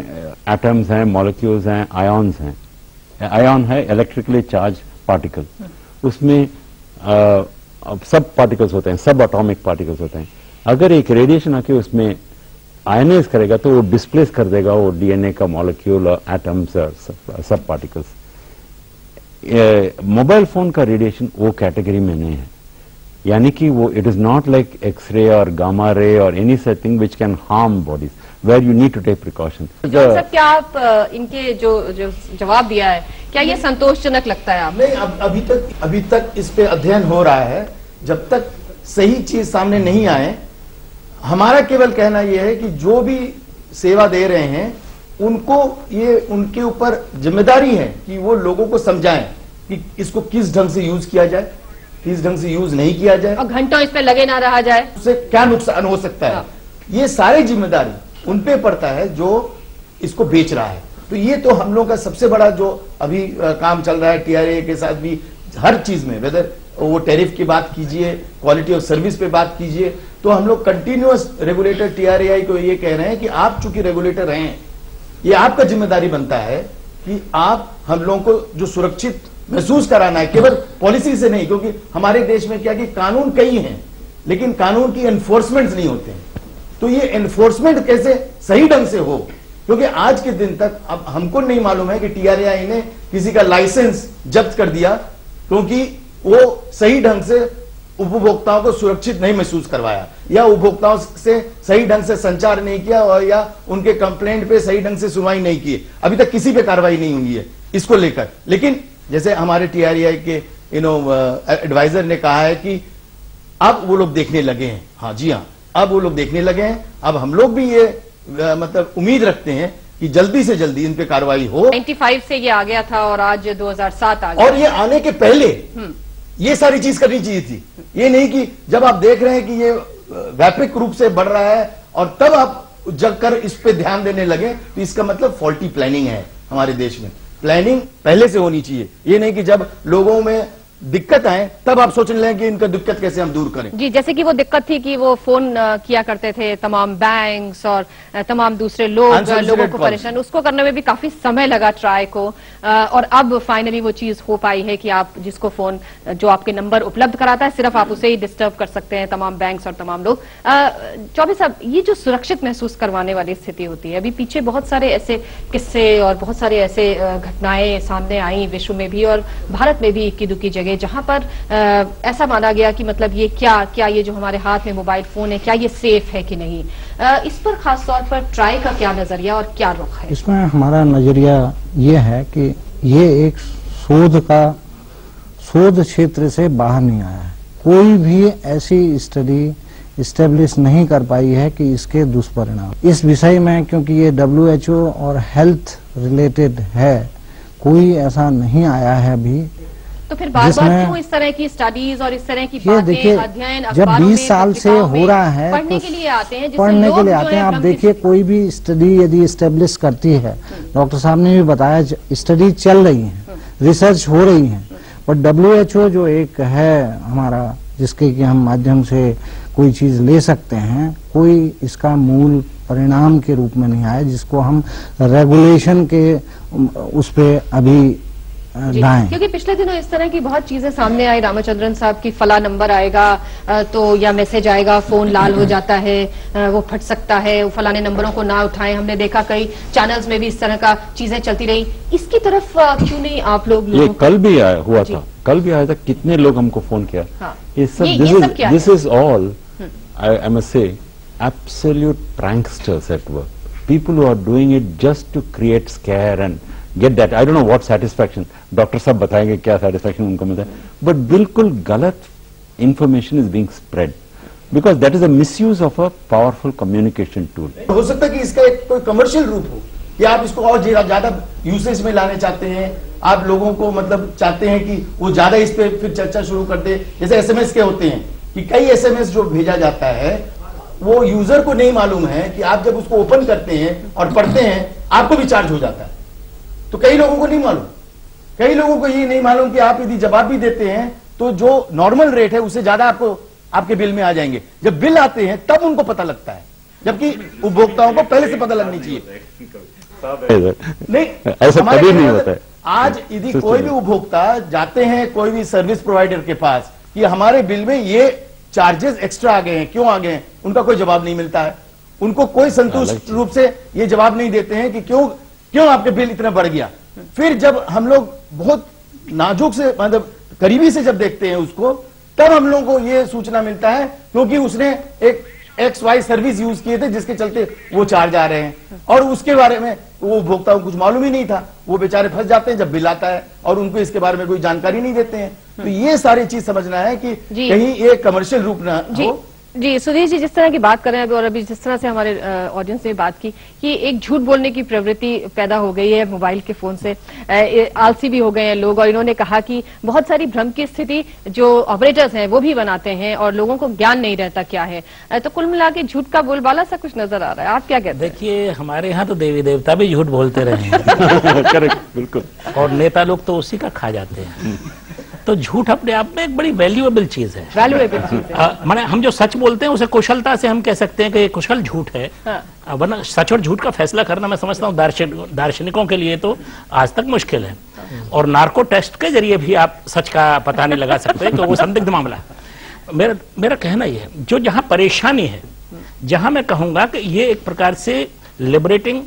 एटम्स हैं, मॉलिक्यूल्स हैं, आयॉन्स हैं। आयॉन है इलेक्ट्रिकली चार्ज पार्टिकल, उसमें सब पार्टिकल्स होते हैं, सब एटॉमिक पार्टिकल्स होते हैं। अगर एक रेडिएशन आके उसमें आयनाइज करेगा तो वो डिस्प्लेस कर देगा वो डीएनए का मॉलिक्यूल और एटम्स और सब पार्टिकल्स। मोबाइल फोन का रेडिएशन वो कैटेगरी में नहीं है, यानी कि वो it is not like X-ray और गामा रे और any such thing which can harm bodies where you need to take precaution. क्या आप इनके जो जवाब दिया है, क्या ये संतोषजनक लगता है आप? नहीं, अभी तक इस पे अध्ययन हो रहा है। जब तक सही चीज सामने नहीं आए, हमारा केवल कहना यह है कि जो भी सेवा दे रहे हैं उनको ये उनके ऊपर जिम्मेदारी है कि वो लोगों को समझाएं कि इसको किस ढंग से यूज किया जाए, किस ढंग से यूज नहीं किया जाए, और घंटों इस पे लगे ना रहा जाए, उससे क्या नुकसान हो सकता है। ये सारी जिम्मेदारी उन पे पड़ता है जो इसको बेच रहा है। तो ये तो हम लोगों का सबसे बड़ा जो अभी काम चल रहा है TRAI के साथ भी, हर चीज में, वेदर वो टैरिफ की बात कीजिए, क्वालिटी ऑफ सर्विस पे बात कीजिए, तो हम लोग कंटिन्यूअस रेगुलेटर TRAI को ये कह रहे हैं कि आप चूंकि रेगुलेटर हैं, ये आपका जिम्मेदारी बनता है कि आप हम लोगों को जो सुरक्षित महसूस कराना है, केवल पॉलिसी से नहीं, क्योंकि हमारे देश में क्या कि कानून कई हैं लेकिन कानून की एनफोर्समेंट नहीं होते हैं। तो ये एनफोर्समेंट कैसे सही ढंग से हो, क्योंकि आज के दिन तक अब हमको नहीं मालूम है कि TRAI ने किसी का लाइसेंस जब्त कर दिया क्योंकि वो सही ढंग से उपभोक्ताओं को सुरक्षित नहीं महसूस करवाया, या उपभोक्ताओं से सही ढंग से संचार नहीं किया, और या उनके कंप्लेंट पे सही ढंग से सुनवाई नहीं की। अभी तक किसी पे कार्रवाई नहीं हुई है इसको लेकर। लेकिन जैसे हमारे TRAI के एडवाइजर ने कहा है कि अब वो लोग देखने लगे हैं। हाँ जी हाँ, अब वो लोग देखने लगे हैं। अब हम लोग भी ये मतलब उम्मीद रखते हैं कि जल्दी से जल्दी इन पे कार्रवाई हो। 95 से ये आ गया था और आज 2007 आ गया, और ये आने के पहले ये सारी चीज करनी चाहिए थी। ये नहीं कि जब आप देख रहे हैं कि ये व्यापक रूप से बढ़ रहा है और तब आप जग कर इस पे ध्यान देने लगे, तो इसका मतलब फॉल्टी प्लानिंग है। हमारे देश में प्लानिंग पहले से होनी चाहिए। ये नहीं कि जब लोगों में दिक्कत आए तब आप सोचने लगे कि इनका दिक्कत कैसे हम दूर करें। जी, जैसे कि वो दिक्कत थी कि वो फोन किया करते थे तमाम बैंक्स और तमाम दूसरे लोगों को परेशान, उसको करने में भी काफी समय लगा ट्राई को, और अब फाइनली वो चीज हो पाई है कि आप जिसको फोन जो आपके नंबर उपलब्ध कराता है सिर्फ आप उसे ही डिस्टर्ब कर सकते हैं, तमाम बैंक्स और तमाम लोग। चौबे साहब, ये जो सुरक्षित महसूस करवाने वाली स्थिति होती है, अभी पीछे बहुत सारे ऐसे किस्से और बहुत सारे ऐसे घटनाएं सामने आई विश्व में भी और भारत में भी इक्की दुक्की जगह जहां पर ऐसा माना गया कि मतलब ये क्या ये जो हमारे हाथ में मोबाइल फोन है क्या ये सेफ है कि नहीं, इस पर खास तौर पर ट्राई का क्या नजरिया और क्या रुख है? इसमें हमारा नजरिया ये है कि ये एक शोध क्षेत्र से बाहर नहीं आया है। कोई भी ऐसी स्टडी इस्टेब्लिश नहीं कर पाई है कि इसके दुष्परिणाम इस विषय में, क्योंकि ये WHO और हेल्थ रिलेटेड है, कोई ऐसा नहीं आया है अभी। तो फिर बार बार क्यों इस तरह की स्टडीज और इस तरह की बातें, अध्ययन जब 20 साल से हो रहा है पढ़ने के लिए आते हैं, पढ़ने के लिए आते हैं। आप देखिए कोई भी स्टडी यदि इस्टेब्लिश करती है, डॉक्टर साहब ने भी बताया स्टडी चल रही है, रिसर्च हो रही है, पर WHO जो एक है हमारा जिसके कि हम माध्यम से कोई चीज ले सकते हैं, कोई इसका मूल परिणाम के रूप में नहीं आया जिसको हम रेगुलेशन के उस पे अभी लाएं। क्योंकि पिछले दिनों इस तरह की बहुत चीजें सामने आई रामचंद्रन साहब की, फला नंबर आएगा तो या मैसेज आएगा, फोन लाल हो जाता है, वो फट सकता है, फलाने नंबरों को ना उठाएं। हमने देखा कई चैनल्स में भी इस तरह का चीजें चलती रही, इसकी तरफ क्यों नहीं आप लोग? ये कल भी हुआ था, कल भी आया था, कितने लोग हमको फोन किया। This is all I must say absolute pranksters at work, people who are doing it just to create scare and get that. I don't know what satisfaction. Doctor साहब बताएंगे क्या satisfaction उनको मिलता है, but बिल्कुल गलत information is being spread because that is a misuse of a powerful communication tool. हो सकता है कि इसका एक कोई कमर्शियल रूप हो कि आप इसको और ज्यादा यूसेज में लाने चाहते हैं, आप लोगों को मतलब चाहते हैं कि वो ज्यादा इस पे फिर चर्चा शुरू कर दे। जैसे SMS के होते हैं कि कई SMS जो भेजा जाता है वो यूजर को नहीं मालूम है कि आप जब उसको ओपन करते हैं और पढ़ते हैं आपको भी चार्ज हो जाता है। तो कई लोगों को नहीं मालूम, कई लोगों को ये नहीं मालूम कि आप यदि जवाब भी देते हैं तो जो नॉर्मल रेट है उससे ज्यादा आपको आपके बिल में आ जाएंगे। जब बिल आते हैं तब उनको पता लगता है, जबकि उपभोक्ताओं को पहले से पता लगनी चाहिए। नहीं, ऐसा कभी नहीं होता है। आज यदि कोई भी उपभोक्ता जाते हैं कोई भी सर्विस प्रोवाइडर के पास कि हमारे बिल में ये चार्जेस एक्स्ट्रा आ गए हैं, क्यों आ गए हैं, उनका कोई जवाब नहीं मिलता है। उनको कोई संतुष्ट रूप से ये जवाब नहीं देते हैं कि क्यों आपके बिल इतना बढ़ गया। फिर जब हम लोग बहुत नाजुक से मतलब करीबी से जब देखते हैं उसको, तब हम लोगों को ये सूचना मिलता है क्योंकि उसने एक XY सर्विस यूज किए थे जिसके चलते वो चार्ज आ रहे हैं, और उसके बारे में वो उपभोक्ताओं को कुछ मालूम ही नहीं था। वो बेचारे फंस जाते हैं जब बिल आता है और उनको इसके बारे में कोई जानकारी नहीं देते हैं। तो ये सारी चीज समझना है कि कहीं ये कमर्शियल रूप ना हो। जी, सुधीर जी, जिस तरह की बात कर रहे हैं और अभी जिस तरह से हमारे ऑडियंस ने बात की कि एक झूठ बोलने की प्रवृत्ति पैदा हो गई है मोबाइल के फोन से, आलसी भी हो गए हैं लोग, और इन्होंने कहा कि बहुत सारी भ्रम की स्थिति जो ऑपरेटर्स हैं वो भी बनाते हैं और लोगों को ज्ञान नहीं रहता क्या है। तो कुल मिला के झूठ का बोलबाला सा कुछ नजर आ रहा है, आप क्या कहते हैं? देखिए, हमारे यहाँ तो देवी देवता भी झूठ बोलते रहे हैं करेक्ट, बिल्कुल, और नेता लोग तो उसी का खा जाते हैं। तो झूठ अपने आप में एक बड़ी वैल्यूएबल चीज है, वैल्यूएबल चीज है। माने हम जो सच बोलते हैं उसे कुशलता से हम कह सकते हैं कि ये कुशल झूठ है। हाँ। वरना सच और झूठ का फैसला करना मैं समझता हूँ दार्शनिकों के लिए तो आज तक मुश्किल है, और नार्को टेस्ट के जरिए भी आप सच का पता नहीं लगा सकते, तो वो संदिग्ध मामला है। मेरा कहना यह है, जो जहां परेशानी है, जहां मैं कहूंगा कि ये एक प्रकार से लिबरेटिंग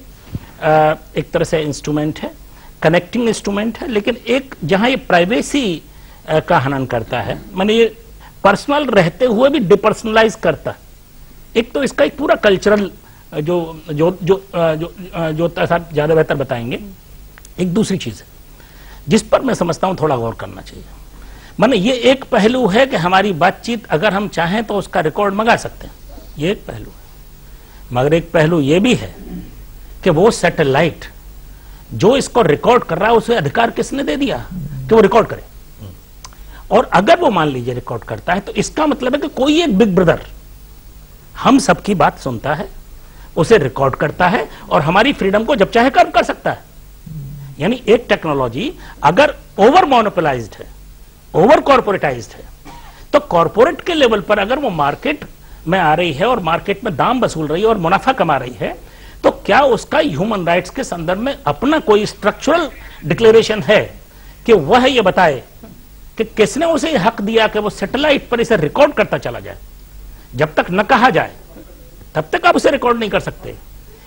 एक तरह से इंस्ट्रूमेंट है, कनेक्टिंग इंस्ट्रूमेंट है, लेकिन एक जहां ये प्राइवेसी का हनन करता है, माने ये पर्सनल रहते हुए भी डिपर्सनलाइज करता है। एक तो इसका एक पूरा कल्चरल जो जो जो जो जो ज्यादा बेहतर बताएंगे। एक दूसरी चीज है जिस पर मैं समझता हूं थोड़ा गौर करना चाहिए, माने ये एक पहलू है कि हमारी बातचीत अगर हम चाहें तो उसका रिकॉर्ड मंगा सकते हैं, ये एक पहलू है। मगर एक पहलू ये भी है कि वो सैटेलाइट जो इसको रिकॉर्ड कर रहा है उसे अधिकार किसने दे दिया कि वो रिकॉर्ड करे। और अगर वो मान लीजिए रिकॉर्ड करता है तो इसका मतलब है कि कोई एक बिग ब्रदर हम सबकी बात सुनता है, उसे रिकॉर्ड करता है और हमारी फ्रीडम को जब चाहे कम कर सकता है। यानी एक टेक्नोलॉजी अगर ओवर मोनोपोलाइज्ड है ओवर कॉर्पोरेटाइज्ड है। तो कॉर्पोरेट के लेवल पर अगर वो मार्केट में आ रही है और मार्केट में दाम वसूल रही है और मुनाफा कमा रही है, तो क्या उसका ह्यूमन राइट्स के संदर्भ में अपना कोई स्ट्रक्चरल डिक्लेरेशन है कि वह ये बताए कि किसने उसे हक दिया कि वो सैटेलाइट पर इसे रिकॉर्ड करता चला जाए? जब तक न कहा जाए तब तक आप उसे रिकॉर्ड नहीं कर सकते।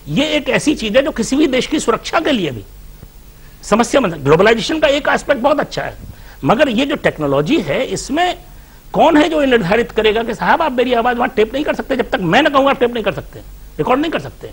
ये एक ऐसी चीज है जो किसी भी देश की सुरक्षा के लिए भी समस्या बन। ग्लोबलाइजेशन का एक एस्पेक्ट बहुत अच्छा है, मगर ये जो टेक्नोलॉजी है इसमें कौन है जो ये निर्धारित करेगा कि साहब आप मेरी आवाज वहां टेप नहीं कर सकते, जब तक मैं न कहूंगा आप टेप नहीं कर सकते, रिकॉर्ड नहीं कर सकते।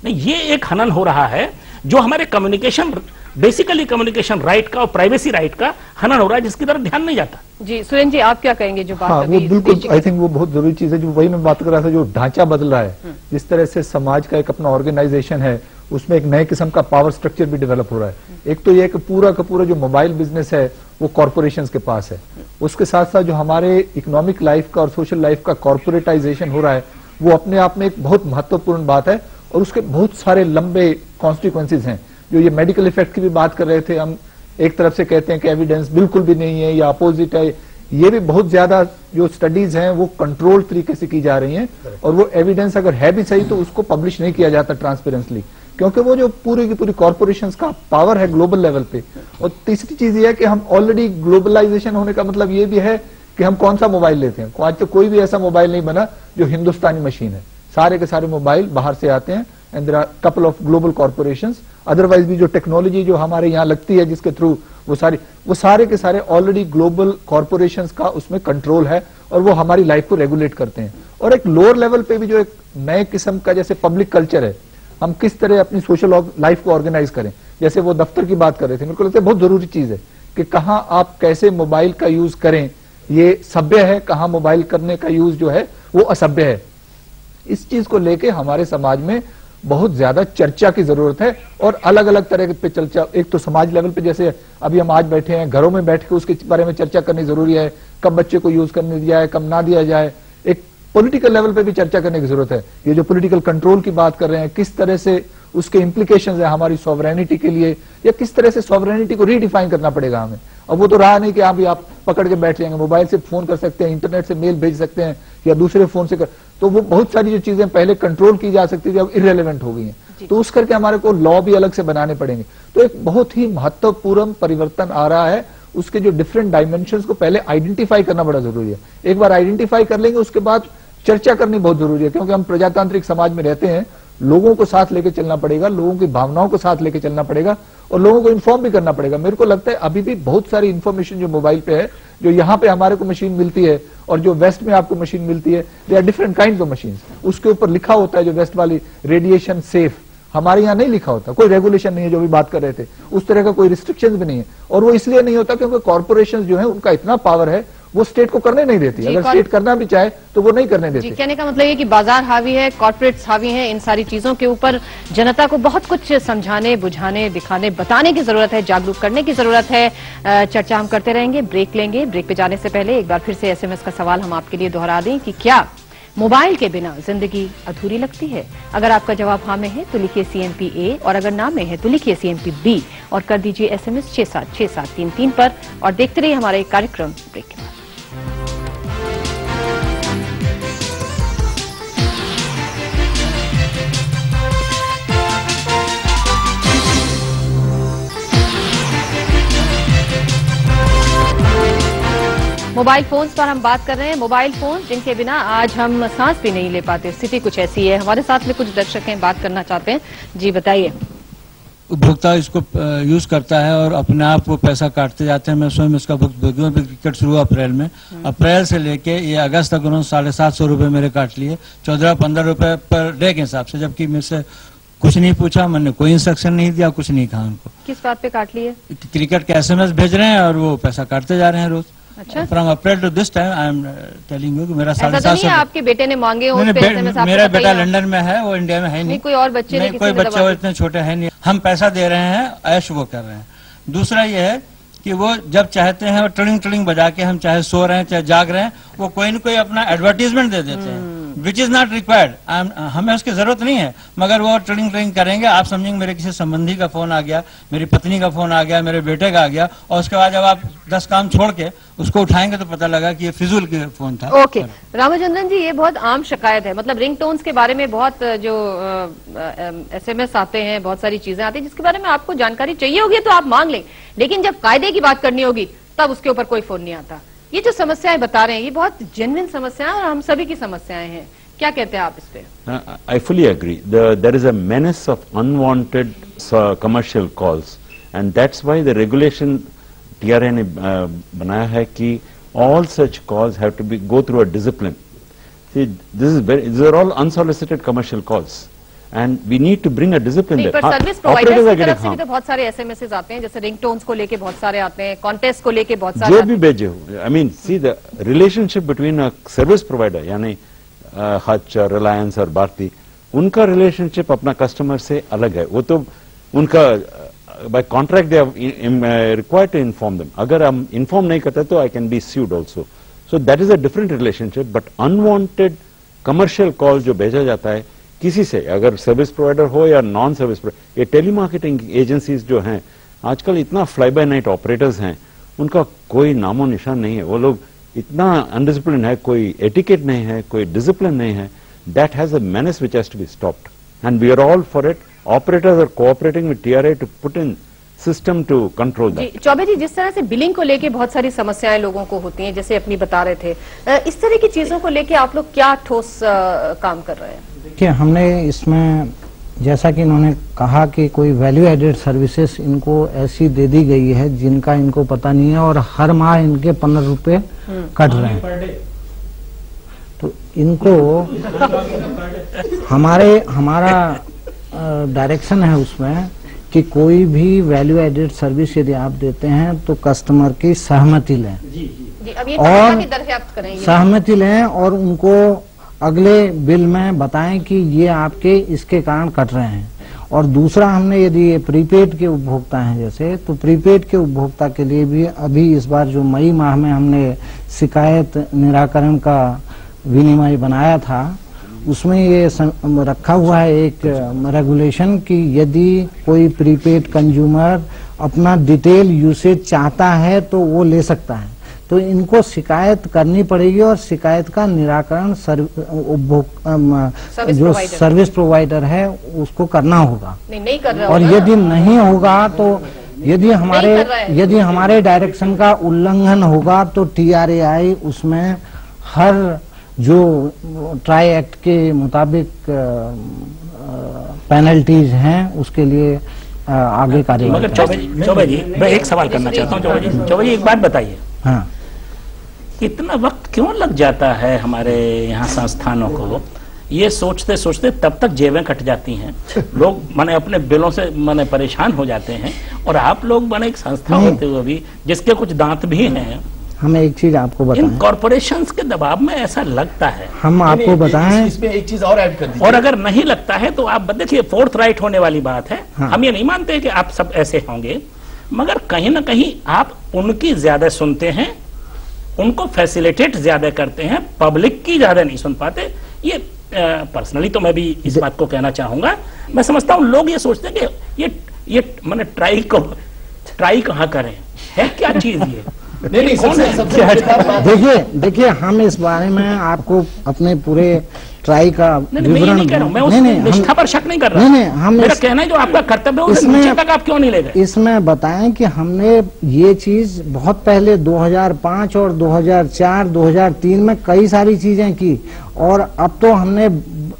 नहीं, ये एक हनन हो रहा है जो हमारे कम्युनिकेशन, बेसिकली कम्युनिकेशन राइट का और प्राइवेसी राइट का हनन हो रहा है, जिसकी तरफ ध्यान नहीं जाता। जी सुरेंद्र जी, आप क्या कहेंगे जो बात? हाँ, वो बिल्कुल आई थिंक वो बहुत जरूरी चीज है, जो वही मैं बात कर रहा था, जो ढांचा बदल रहा है, जिस तरह से समाज का एक अपना ऑर्गेनाइजेशन है, उसमें एक नए किस्म का पावर स्ट्रक्चर भी डेवलप हो रहा है। एक तो ये कि पूरा का पूरा जो मोबाइल बिजनेस है वो कॉर्पोरेशंस के पास है, उसके साथ साथ जो हमारे इकोनॉमिक लाइफ का और सोशल लाइफ का कॉर्पोरेटाइजेशन हो रहा है वो अपने आप में एक बहुत महत्वपूर्ण बात है, और उसके बहुत सारे लंबे कॉन्सिक्वेंसेज हैं। जो ये मेडिकल इफेक्ट की भी बात कर रहे थे हम, एक तरफ से कहते हैं कि एविडेंस बिल्कुल भी नहीं है या अपोजिट है, ये भी बहुत ज्यादा जो स्टडीज हैं वो कंट्रोल तरीके से की जा रही हैं, और वो एविडेंस अगर है भी सही तो उसको पब्लिश नहीं किया जाता ट्रांसपेरेंटली, क्योंकि वो जो पूरी की पूरी कॉर्पोरेशंस का पावर है ग्लोबल लेवल पे। और तीसरी चीज ये है कि हम ऑलरेडी ग्लोबलाइजेशन होने का मतलब ये भी है कि हम कौन सा मोबाइल लेते हैं। आज तो कोई भी ऐसा मोबाइल नहीं बना जो हिंदुस्तानी मशीन है, सारे के सारे मोबाइल बाहर से आते हैं, and there are couple of global corporations. Otherwise भी जो टेक्नोलॉजी जो हमारे यहाँ लगती है जिसके थ्रू वो सारे के सारे ऑलरेडी ग्लोबल कॉर्पोरेशंस का उसमें कंट्रोल है, और वो हमारी लाइफ को रेगुलेट करते हैं। और एक लोअर लेवल पे भी जो एक नए किस्म का जैसे पब्लिक कल्चर है, हम किस तरह अपनी सोशल लाइफ को ऑर्गेनाइज करें, जैसे वो दफ्तर की बात कर रहे थे, मेरे को लगता है बहुत जरूरी चीज है कि कहाँ आप कैसे मोबाइल का यूज करें ये सभ्य है, कहाँ मोबाइल करने का यूज जो है वो असभ्य है। इस चीज को लेके हमारे समाज में बहुत ज्यादा चर्चा की जरूरत है, और अलग अलग तरह पे चर्चा। एक तो समाज लेवल पे, जैसे अभी हम आज बैठे हैं घरों में बैठ के उसके बारे में चर्चा करनी जरूरी है, कब बच्चे को यूज करने दिया है, कब ना दिया जाए। एक पॉलिटिकल लेवल पे भी चर्चा करने की जरूरत है। ये जो पॉलिटिकल कंट्रोल की बात कर रहे हैं, किस तरह से उसके इंप्लीकेशंस है हमारी सॉवरेनिटी के लिए, या किस तरह से सॉवरेनिटी को रीडिफाइन करना पड़ेगा हमें। अब वो तो रहा नहीं कि आप पकड़ के बैठ जाएंगे, मोबाइल से फोन कर सकते हैं, इंटरनेट से मेल भेज सकते हैं, या दूसरे फोन से तो वो बहुत सारी जो चीजें पहले कंट्रोल की जा सकती थी अब इररेलेवेंट हो गई हैं, तो उस करके हमारे को लॉ भी अलग से बनाने पड़ेंगे। तो एक बहुत ही महत्वपूर्ण परिवर्तन आ रहा है, उसके जो डिफरेंट डायमेंशंस को पहले आइडेंटिफाई करना बड़ा जरूरी है। एक बार आइडेंटिफाई कर लेंगे उसके बाद चर्चा करनी बहुत जरूरी है, क्योंकि हम प्रजातांत्रिक समाज में रहते हैं, लोगों को साथ लेके चलना पड़ेगा, लोगों की भावनाओं को साथ लेके चलना पड़ेगा, और लोगों को इन्फॉर्म भी करना पड़ेगा। मेरे को लगता है अभी भी बहुत सारी इन्फॉर्मेशन जो मोबाइल पे है, जो यहाँ पे हमारे को मशीन मिलती है और जो वेस्ट में आपको मशीन मिलती है, they are different kind of machine. उसके ऊपर लिखा होता है जो वेस्ट वाली रेडिएशन सेफ, हमारे यहाँ नहीं लिखा होता, कोई रेगुलेशन नहीं है, जो भी बात कर रहे थे उस तरह का कोई रिस्ट्रिक्शन भी नहीं है। और वो इसलिए नहीं होता क्योंकि कॉर्पोरेशन जो है उनका इतना पावर है, वो स्टेट को करने नहीं देती। अगर स्टेट करना भी चाहे तो वो नहीं करने देती। कहने का मतलब ये कि बाजार हावी है, कॉर्पोरेट्स हावी हैं, इन सारी चीजों के ऊपर जनता को बहुत कुछ समझाने, बुझाने, दिखाने, बताने की जरूरत है, जागरूक करने की जरूरत है। चर्चा हम करते रहेंगे, ब्रेक लेंगे। ब्रेक पे जाने से पहले एक बार फिर से एसएमएस का सवाल हम आपके लिए दोहरा दें कि क्या मोबाइल के बिना जिंदगी अधूरी लगती है? अगर आपका जवाब हाँ में है तो लिखिए CMP A, और अगर ना में है तो लिखिए CMP B, और कर दीजिए SMS 676733 पर, और देखते रहिए हमारा एक कार्यक्रम ब्रेक के बाद। मोबाइल फोन्स पर हम बात कर रहे हैं। मोबाइल फोन जिनके बिना आज हम सांस भी नहीं ले पाते, स्थिति कुछ ऐसी है। हमारे साथ में कुछ दर्शक हैं, बात करना चाहते हैं। जी बताइए। उपभोक्ता इसको यूज करता है और अपने आप वो पैसा काटते जाते हैं। मैं स्वयं इसका टिकट शुरू हुआ अप्रैल में, अप्रैल से लेके ये अगस्त तक उन्होंने 750 रुपए मेरे काट लिए, 14-15 रुपए पर डे के हिसाब से, जबकि मेरे से कुछ नहीं पूछा, मैंने कोई इंस्ट्रक्शन नहीं दिया, कुछ नहीं कहा उनको। किस बात पे काट लिए? क्रिकेट के SMS भेज रहे हैं और वो पैसा काटते जा रहे हैं रोज। अच्छा, from April to this time I am telling you कि मेरा 750 आपके बेटे ने मांगे हो? मेरा बेटा लंदन में है, वो इंडिया में है नहीं। कोई और बच्चे नहीं, कोई बच्चे वो इतने छोटे हैं नहीं। हम पैसा दे रहे हैं, ऐश वो कर रहे हैं। दूसरा ये है कि वो जब चाहते हैं वो ट्रिंग ट्रिंग बजा के, हम चाहे सो रहे हैं चाहे जाग रहे हैं, वो कोई न कोई अपना एडवर्टीजमेंट दे देते हैं। विच इज नॉट रिक्वायर्ड, हमें उसकी जरूरत नहीं है, मगर वो ट्रिंग करेंगे। आप समझेंगे मेरे किसी संबंधी का फोन आ गया, मेरी पत्नी का फोन आ गया, मेरे बेटे का आ गया, और उसके बाद जब आप 10 काम छोड़ के उसको उठाएंगे तो पता लगा कि ये फिजूल के फोन था। ओके रामचंद्रन जी, ये बहुत आम शिकायत है, मतलब रिंगटोन्स के बारे में बहुत जो SMS आते हैं, बहुत सारी चीजें आती हैं जिसके बारे में आपको जानकारी चाहिए होगी तो आप मांग लें, लेकिन जब कायदे की बात करनी होगी तब उसके ऊपर कोई फोन नहीं आता। ये जो समस्याएं बता रहे हैं ये बहुत जेन्युइन समस्याएं और हम सभी की समस्याएं हैं, क्या कहते हैं आप इस पे? I fully agree. There is a menace of unwanted commercial calls, and that's why the regulation TRA ने बनाया है कि all such calls have to go through a discipline. See, these are all unsolicited commercial calls, and we need to bring a discipline there. पर service providers की तरफ से भी तो बहुत सारे SMSs आते हैं, जैसे रिंगटोन्स को लेके बहुत सारे आते हैं, कॉन्टेस्ट को लेके बहुत सारे जो भी भेजे हो, I mean, see the relationship between a service provider यानी हच, रिलायंस और भारती, उनका रिलेशनशिप अपना कस्टमर से अलग है। वो तो उनका by contract they are required to inform them. अगर हम इन्फॉर्म नहीं करते तो I can be sued also. So that is a different relationship. But unwanted commercial call जो भेजा जाता है किसी से, अगर सर्विस प्रोवाइडर हो या नॉन सर्विस प्रोवाइडर, ये टेलीमार्केटिंग एजेंसीज जो हैं आजकल इतना फ्लाई बाय नाइट ऑपरेटर्स हैं, उनका कोई नामो निशान नहीं है। वो लोग इतना अनडिसिप्लिन है, कोई एटिकेट नहीं है, कोई डिसिप्लिन नहीं है। That has a menace which has to be stopped and we are all for it. Operators are cooperating with TRA to put in system to control that. Chaube ji, जिस तरह से बिलिंग को लेके बहुत सारी समस्याएं लोगों को होती हैं, जैसे अपनी बता रहे थे, इस तरह की चीजों को लेके आप लोग क्या ठोस काम कर रहे हैं? देखिए, हमने इसमें जैसा कि इन्होंने कहा कि कोई वैल्यू एडेड सर्विसेज इनको ऐसी दे दी गई है जिनका इनको पता नहीं है और हर माह इनके 15 रुपए कट रहे हैं। तो इनको हमारा डायरेक्शन है उसमें कि कोई भी वैल्यू एडेड सर्विस यदि आप देते हैं तो कस्टमर की सहमति लें और सहमति लें और उनको अगले बिल में बताएं कि ये आपके इसके कारण कट रहे हैं। और दूसरा, हमने यदि ये प्रीपेड के उपभोक्ता हैं जैसे, तो प्रीपेड के उपभोक्ता के लिए भी अभी इस बार जो मई माह में हमने शिकायत निराकरण का विनिमय बनाया था, उसमें ये रखा हुआ है एक रेगुलेशन कि यदि कोई प्रीपेड कंज्यूमर अपना डिटेल यूसेज चाहता है तो वो ले सकता है। तो इनको शिकायत करनी पड़ेगी और शिकायत का निराकरण जो सर्विस प्रोवाइडर है उसको करना होगा। नहीं कर रहा और यदि नहीं होगा तो यदि हमारे डायरेक्शन का उल्लंघन होगा तो TRAI उसमें हर जो ट्राई एक्ट के मुताबिक पेनल्टीज हैं उसके लिए आगे कार्रवाई। मगर चौबे जी, मैं एक सवाल करना चाहता हूँ। चौबे जी एक बात बताइए, हाँ, इतना वक्त क्यों लग जाता है हमारे यहाँ संस्थानों को? ये सोचते सोचते तब तक जेबें कट जाती हैं, लोग माने अपने बिलों से माने परेशान हो जाते हैं, और आप लोग माने एक संस्था होते हुए भी जिसके कुछ दांत भी हैं, हमें एक चीज आपको बताएं, इन कॉर्पोरेशंस के दबाव में ऐसा लगता है। हम आपको बताएं, इसमें एक चीज और ऐड कर दीजिए। और अगर नहीं लगता है तो आप देखिए, फोर्थ राइट होने वाली बात है। हाँ। हम ये नहीं मानते कि आप सब ऐसे होंगे, मगर कहीं ना कहीं आप उनकी ज्यादा सुनते हैं, उनको फैसिलिटेट ज्यादा करते हैं, पब्लिक की ज्यादा नहीं सुन पाते। ये पर्सनली तो मैं भी इस बात को कहना चाहूंगा। मैं समझता हूँ लोग ये सोचते हैं कि ये मैंने ट्राई कहाँ करें, है क्या चीज ये? नहीं, देखिए हम इस बारे में आपको अपने पूरे ट्राई का विवरण, मैं उस निष्ठा पर शक नहीं कर रहा। हम मेरा कहना है जो आपका कर्तव्य है उससे नीचे तक आप क्यों नहीं ले गए? इसमें बताएं कि हमने ये चीज बहुत पहले 2005 और 2004, 2003 में कई सारी चीजें की, और अब तो हमने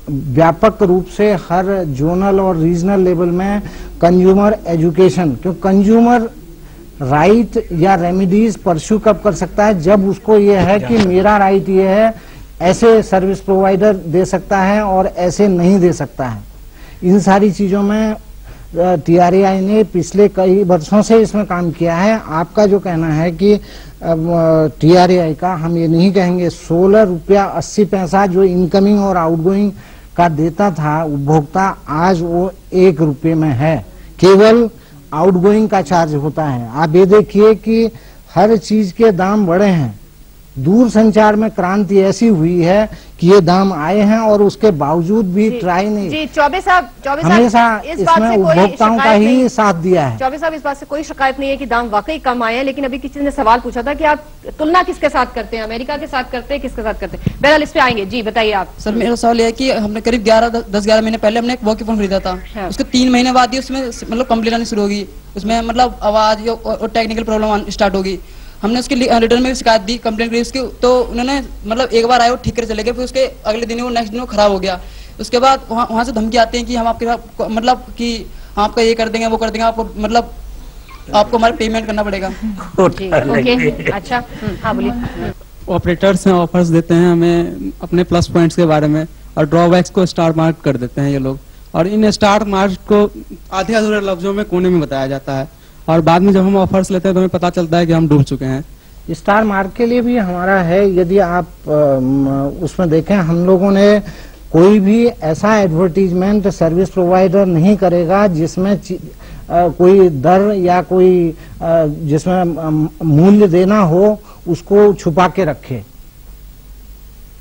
व्यापक रूप से हर जोनल और रीजनल लेवल में कंज्यूमर एजुकेशन, क्योंकि कंज्यूमर राइट या रेमेडीज परस्यू कब कर सकता है, जब उसको ये है कि मेरा राइट ये है, ऐसे सर्विस प्रोवाइडर दे सकता है और ऐसे नहीं दे सकता है। इन सारी चीजों में TRAI ने पिछले कई वर्षों से इसमें काम किया है। आपका जो कहना है कि TRAI का, हम ये नहीं कहेंगे, 16 रुपया 80 पैसा जो इनकमिंग और आउटगोइंग का देता था उपभोक्ता, आज वो 1 रुपये में है। केवल आउटगोइंग का चार्ज होता है। आप ये देखिए कि हर चीज के दाम बढ़े हैं, दूर संचार में क्रांति ऐसी हुई है कि ये दाम आए हैं और उसके बावजूद भी ट्राई नहीं। जी चौबे साहब हमेशा इसमें उपभोक्ताओं का ही साथ दिया है। चौबे साहब इस बात से कोई शिकायत नहीं है कि दाम वाकई कम आए हैं, लेकिन अभी किसी ने सवाल पूछा था कि आप तुलना किसके साथ करते हैं, अमेरिका के साथ करते हैं, किसके साथ करते हैं? बहरहाल इस पे आएंगे। जी बताइए आप। सर मेरा सवाल यह है कि हमने करीब 10-11 महीने पहले हमने एक वॉकी फोन खरीदा था। हाँ। उसके 3 महीने बाद ही उसमें मतलब कंप्लेंट आनी शुरू होगी, उसमें मतलब आवाज और टेक्निकल प्रॉब्लम स्टार्ट होगी। हमने उसके रिटर्न में भी शिकायत दी, कंप्लेंट करी उसकी, तो उन्होंने मतलब एक बार आए वो ठीक कर चले गए, फिर उसके अगले दिन वो नेक्स्ट दिन वो खराब हो गया। उसके बाद वहाँ से धमकी आती है कि हम आपके मतलब कि हम आपका ये कर देंगे वो कर देंगे, आपको मतलब आपको हमारे पेमेंट करना पड़ेगा। ओके अच्छा हाँ बोलिए। ऑपरेटर्स हैं, ऑफर्स देते हैं हमें अपने प्लस पॉइंट्स के बारे में और ड्रॉबैक्स को स्टार मार्क कर देते हैं ये लोग, और इन स्टार मार्क को आधे अधूरे लफ्जों में कोने में बताया जाता है और बाद में जब हम ऑफर्स लेते हैं तो हमें पता चलता है कि हम डूब चुके हैं। स्टार मार्क के लिए भी हमारा है, यदि आप उसमें देखें हम लोगों ने कोई भी ऐसा एडवर्टीजमेंट सर्विस प्रोवाइडर नहीं करेगा जिसमें कोई दर या कोई जिसमें मूल्य देना हो उसको छुपा के रखे।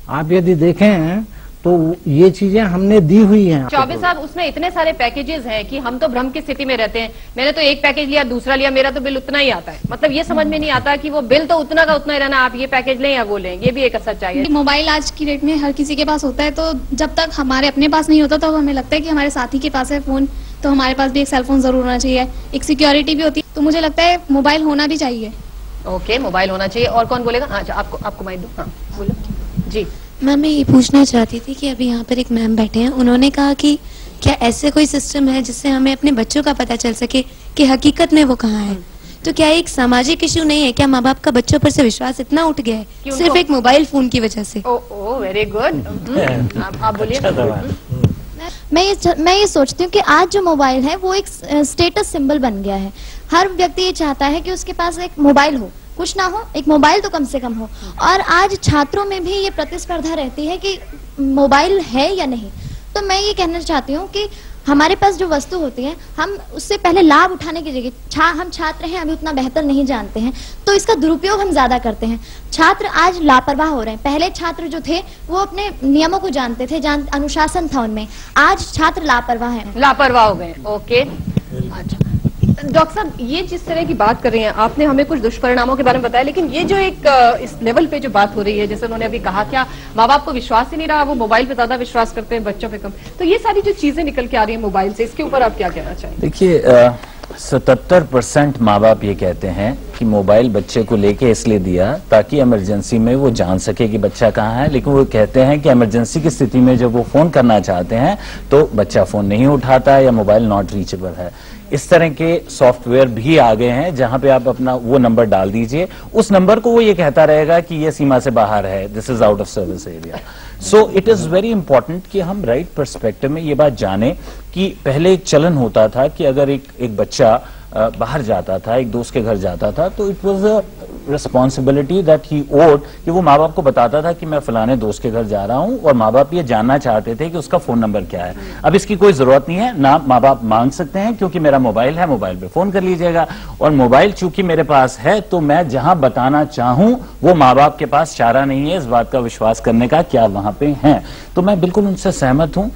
आप यदि देखें तो ये चीजें हमने दी हुई हैं। चौबे साहब उसमें इतने सारे पैकेजेस हैं कि हम तो भ्रम की स्थिति में रहते हैं। मैंने तो एक पैकेज लिया, दूसरा लिया, मेरा तो बिल उतना ही आता है। मतलब ये समझ में नहीं आता कि वो बिल तो उतना का उतना ही रहना, आप ये पैकेज लें या वो लें, ये भी एक सच्चाई है। मोबाइल आज की डेट में हर किसी के पास होता है, तो जब तक हमारे अपने पास नहीं होता तो हमें लगता है कि हमारे साथी के पास है फोन, तो हमारे पास भी एक सेलफोन जरूर होना चाहिए। एक सिक्योरिटी भी होती है, तो मुझे लगता है मोबाइल होना भी चाहिए। ओके मोबाइल होना चाहिए। और कौन बोलेगा? अच्छा आपको माइक दो। हाँ बोलो जी। मैम मैं ये पूछना चाहती थी कि अभी यहाँ पर एक मैम बैठे हैं, उन्होंने कहा कि क्या ऐसे कोई सिस्टम है जिससे हमें अपने बच्चों का पता चल सके कि हकीकत में वो कहाँ है? तो क्या एक सामाजिक इश्यू नहीं है? क्या माँ बाप का बच्चों पर से विश्वास इतना उठ गया है सिर्फ एक मोबाइल फोन की वजह से? Oh very good. आप बोलिए। मैं ये सोचती हूँ कि आज जो मोबाइल है वो एक स्टेटस सिंबल बन गया है। हर व्यक्ति ये चाहता है कि उसके पास एक मोबाइल हो, कुछ ना हो एक मोबाइल तो कम से कम हो। और आज छात्रों में भी ये प्रतिस्पर्धा रहती है कि मोबाइल है या नहीं। तो मैं ये कहना चाहती हूँ कि हमारे पास जो वस्तु होती है हम उससे पहले लाभ उठाने की जगह हम छात्र हैं, अभी उतना बेहतर नहीं जानते हैं, तो इसका दुरुपयोग हम ज्यादा करते हैं। छात्र आज लापरवाह हो रहे हैं। पहले छात्र जो थे वो अपने नियमों को जानते थे, अनुशासन था उनमें। आज छात्र लापरवाह हैं, लापरवाह हो गए। ओके अच्छा डॉक्टर साहब, ये जिस तरह की बात कर रही हैं आपने हमें कुछ दुष्परिणामों के बारे में बताया, लेकिन ये जो एक इस लेवल पे जो बात हो रही है, जैसे उन्होंने अभी कहा क्या माँ बाप को विश्वास ही नहीं रहा, वो मोबाइल पे ज्यादा विश्वास करते हैं, बच्चों पे कम, तो ये सारी जो चीजें निकल के आ रही है मोबाइल से, इसके ऊपर आप क्या कहना चाहिए? देखिए 77% माँ बाप ये कहते हैं कि मोबाइल बच्चे को लेके इसलिए दिया ताकि इमरजेंसी में वो जान सके कि बच्चा कहाँ है, लेकिन वो कहते हैं कि इमरजेंसी की स्थिति में जब वो फोन करना चाहते हैं तो बच्चा फोन नहीं उठाता या मोबाइल नॉट रीचेबल है। इस तरह के सॉफ्टवेयर भी आ गए हैं जहां पे आप अपना वो नंबर डाल दीजिए, उस नंबर को वो ये कहता रहेगा कि ये सीमा से बाहर है, this is out of service area. So it is very important कि हम राइट पर्सपेक्टिव में ये बात जाने कि पहले एक चलन होता था कि अगर एक बच्चा बाहर जाता था, एक दोस्त के घर जाता था, तो it was a responsibility that he owed कि वो माँ बाप को बताता था कि मैं फलाने दोस्त के घर जा रहा हूं, और माँ बाप ये जानना चाहते थे कि उसका फोन नंबर क्या है। अब इसकी कोई जरूरत नहीं है, ना माँ बाप मांग सकते हैं क्योंकि मेरा मोबाइल है, मोबाइल पे फोन कर लीजिएगा, और मोबाइल चूंकि मेरे पास है तो मैं जहां बताना चाहूं वो माँ बाप के पास चारा नहीं है इस बात का विश्वास करने का क्या वहां पे हैं। तो मैं बिल्कुल उनसे सहमत हूं।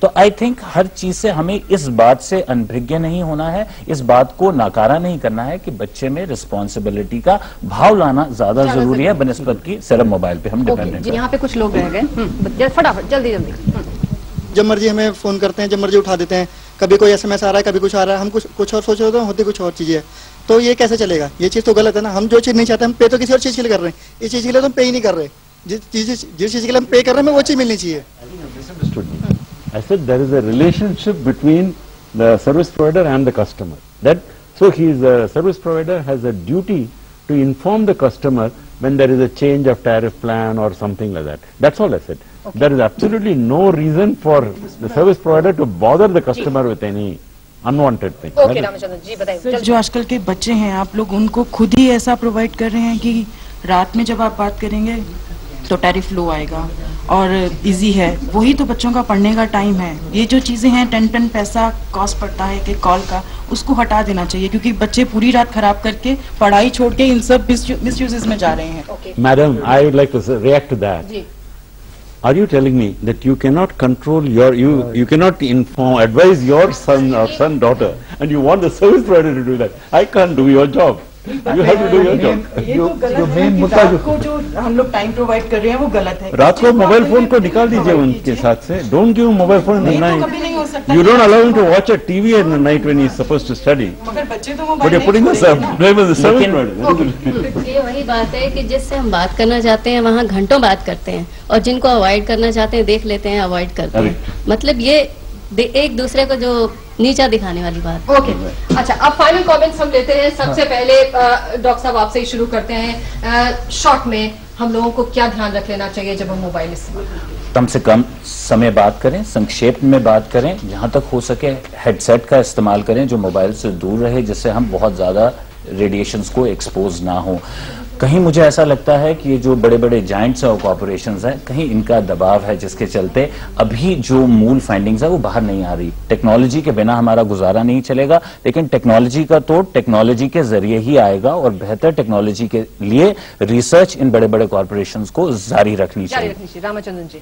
तो आई थिंक हर चीज से हमें इस बात से अनभिज्ञ नहीं होना है, इस बात को नाकारा नहीं करना है कि बच्चे में रिस्पॉन्सिबिलिटी का भाव लाना ज्यादा जरूरी है बनस्पत की सिर्फ मोबाइल पे हम डिपेंडेंट। यहाँ पे कुछ लोग रह गए, फटाफट जल्दी जल्दी। जब मर्जी हमें फोन करते हैं, जब मर्जी उठा देते हैं, कभी कोई एसएमएस आ रहा है, कभी कुछ आ रहा है, हम कुछ और सोच रहे होते हैं, होती कुछ और चीजें। तो ये कैसे चलेगा? ये चीज तो गलत है ना। हम जो चीज नहीं चाहते हम पे तो किसी और चीज के लिए कर रहे हैं, इस चीज के लिए तो हम पे ही नहीं कर रहे। जिस चीज के लिए हम पे कर रहे हैं वो चीज मिलनी चाहिए। I said there is a relationship between the service provider and the customer. So the service provider has a duty to inform the customer when there is a change of tariff plan or something like that. That's all I said. Okay. There is absolutely no reason for the service provider to bother the customer with any unwanted thing. Okay, Ramchandra ji बताइए। जो आजकल के बच्चे हैं आप लोग उनको खुद ही ऐसा प्रोवाइड कर रहे हैं कि रात में जब आप बात करेंगे तो टैरिफ लो आएगा, और इजी है, वही तो बच्चों का पढ़ने का टाइम है। ये जो चीजें हैं 10 पैसा कॉस्ट पड़ता है कि कॉल का, उसको हटा देना चाहिए, क्योंकि बच्चे पूरी रात खराब करके पढ़ाई छोड़ के इन सब मिसयूजेस में जा रहे हैं। Madam, I would like to react to that. Are you telling me that you cannot control you cannot advise your son or daughter, and you want the service provider to do that? I can't do your job. You have to do your job. ये तो गलत है कि रात को जो हम लोग टाइम प्रोवाइड कर रहे हैं वो गलत है। रात को मोबाइल फोन को निकाल दीजिए उनके साथ से। Don't give mobile phone in the night. You don't allow him to watch a TV in the night when he is supposed to study. मगर बच्चे तो But you're putting the blame on the service provider. ये वही बात है कि जिससे हम बात करना चाहते हैं वहाँ घंटों बात करते हैं, और जिनको अवॉइड करना चाहते हैं देख लेते हैं, अवॉइड करते हैं। मतलब ये एक दूसरे को जो नीचा दिखाने वाली बात। ओके, अच्छा, अब फाइनल कमेंट्स हम लेते हैं। सबसे पहले डॉक्टर साहब आपसे ही शुरू करते हैं। शॉर्ट में हम लोगों को क्या ध्यान रख लेना चाहिए जब हम मोबाइल इस्तेमाल करते हैं? कम से कम समय बात करें, संक्षेप में बात करें, जहां तक हो सके हेडसेट का इस्तेमाल करें जो मोबाइल से दूर रहे, जिससे हम बहुत ज्यादा रेडिएशंस को एक्सपोज ना हो। कहीं मुझे ऐसा लगता है कि ये जो बड़े बड़े जाइंट्स और कॉर्पोरेशंस हैं, कहीं इनका दबाव है जिसके चलते अभी जो मूल फाइंडिंग्स है वो बाहर नहीं आ रही। टेक्नोलॉजी के बिना हमारा गुजारा नहीं चलेगा, लेकिन टेक्नोलॉजी का तोड़ टेक्नोलॉजी के जरिए ही आएगा, और बेहतर टेक्नोलॉजी के लिए रिसर्च इन बड़े बड़े कॉर्पोरेशंस को जारी रखनी चाहिए। Ramachandran ji,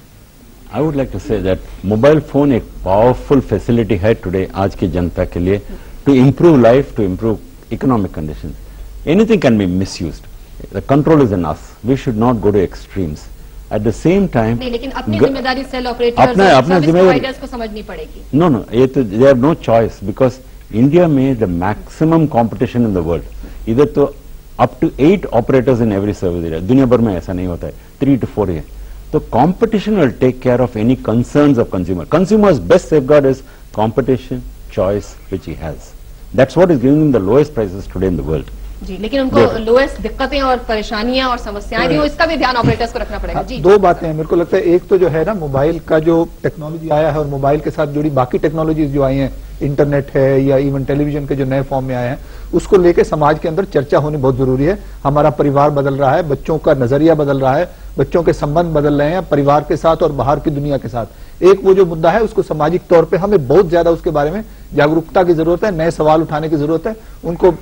I would like to say that mobile phone एक पावरफुल फैसिलिटी है टुडे आज की जनता के लिए, to improve life, to improve economic conditions. Anything can be misused. The control is in us. We should not go to extremes. At the same time, नहीं, लेकिन अपनी जिम्मेदारी सेल ऑपरेटर्स और सर्विस प्रोवाइडर्स को समझनी पड़ेगी। No, ये तो they have no choice because India में the maximum competition in the world. इधर तो up to 8 operators in every service area. दुनिया भर में ऐसा नहीं होता है, 3 to 4 है। तो competition will take care of any concerns of consumer. Consumer's best safeguard is competition, choice, which he has. That's what is giving him the lowest prices today in the world. जी, लेकिन उनको lowest दिक्कतें और परेशानियां और समस्याएं भी हो, इसका भी ध्यान ऑपरेटर्स को रखना पड़ेगा। जी, दो बातें हैं मेरे को लगता है। एक तो जो है ना, मोबाइल का जो टेक्नोलॉजी आया है और मोबाइल के साथ जुड़ी बाकी टेक्नोलॉजीज जो आई हैं, इंटरनेट है या इवन टेलीविजन के जो नए फॉर्म में आए हैं, उसको लेके समाज के अंदर चर्चा होनी बहुत जरूरी है। हमारा परिवार बदल रहा है, बच्चों का नजरिया बदल रहा है, बच्चों के संबंध बदल रहे हैं परिवार के साथ और बाहर की दुनिया के साथ। एक वो जो मुद्दा है उसको सामाजिक तौर पे हमें बहुत ज्यादा उसके बारे में जागरूकता की जरूरत है, नए सवाल उठाने की जरूरत है, उनको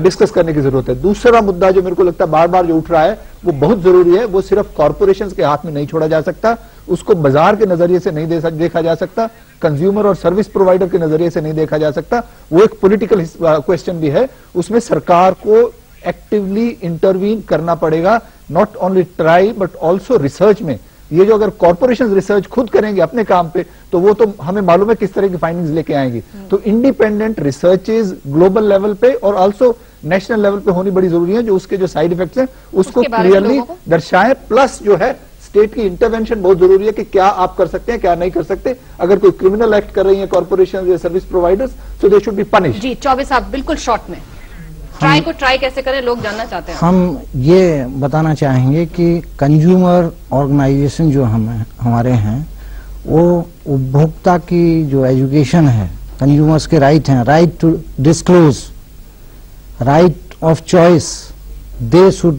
डिस्कस करने की जरूरत है। दूसरा मुद्दा जो मेरे को लगता है बार बार जो उठ रहा है वो बहुत जरूरी है, वो सिर्फ कॉर्पोरेशंस के हाथ में नहीं छोड़ा जा सकता, उसको बाजार के नजरिए से नहीं देखा जा सकता, कंज्यूमर और सर्विस प्रोवाइडर के नजरिए से नहीं देखा जा सकता। वो एक पॉलिटिकल क्वेश्चन भी है, उसमें सरकार को एक्टिवली इंटरवीन करना पड़ेगा, not only try but also research में। ये जो अगर कॉर्पोरेशन रिसर्च खुद करेंगे अपने काम पे, तो वो तो हमें मालूम है किस तरह की फाइंडिंग्स लेके आएंगी। तो इंडिपेंडेंट रिसर्चेज ग्लोबल लेवल पे और आल्सो नेशनल लेवल पे होनी बड़ी जरूरी है, जो उसके जो साइड इफेक्ट्स हैं उसको क्लियरली दर्शाएं। प्लस जो है स्टेट की इंटरवेंशन बहुत जरूरी है कि क्या आप कर सकते हैं, क्या नहीं कर सकते। अगर कोई क्रिमिनल एक्ट कर रही है कॉर्पोरेशन या service providers, so they should be punished. जी, 24 साहब बिल्कुल शॉर्ट में ट्राई कैसे करें, लोग जानना चाहते हैं। हम ये बताना चाहेंगे कि कंज्यूमर ऑर्गेनाइजेशन जो हमारे हैं, वो उपभोक्ता की जो एजुकेशन है, कंज्यूमर्स के राइट हैं, right to disclose, right of choice, they should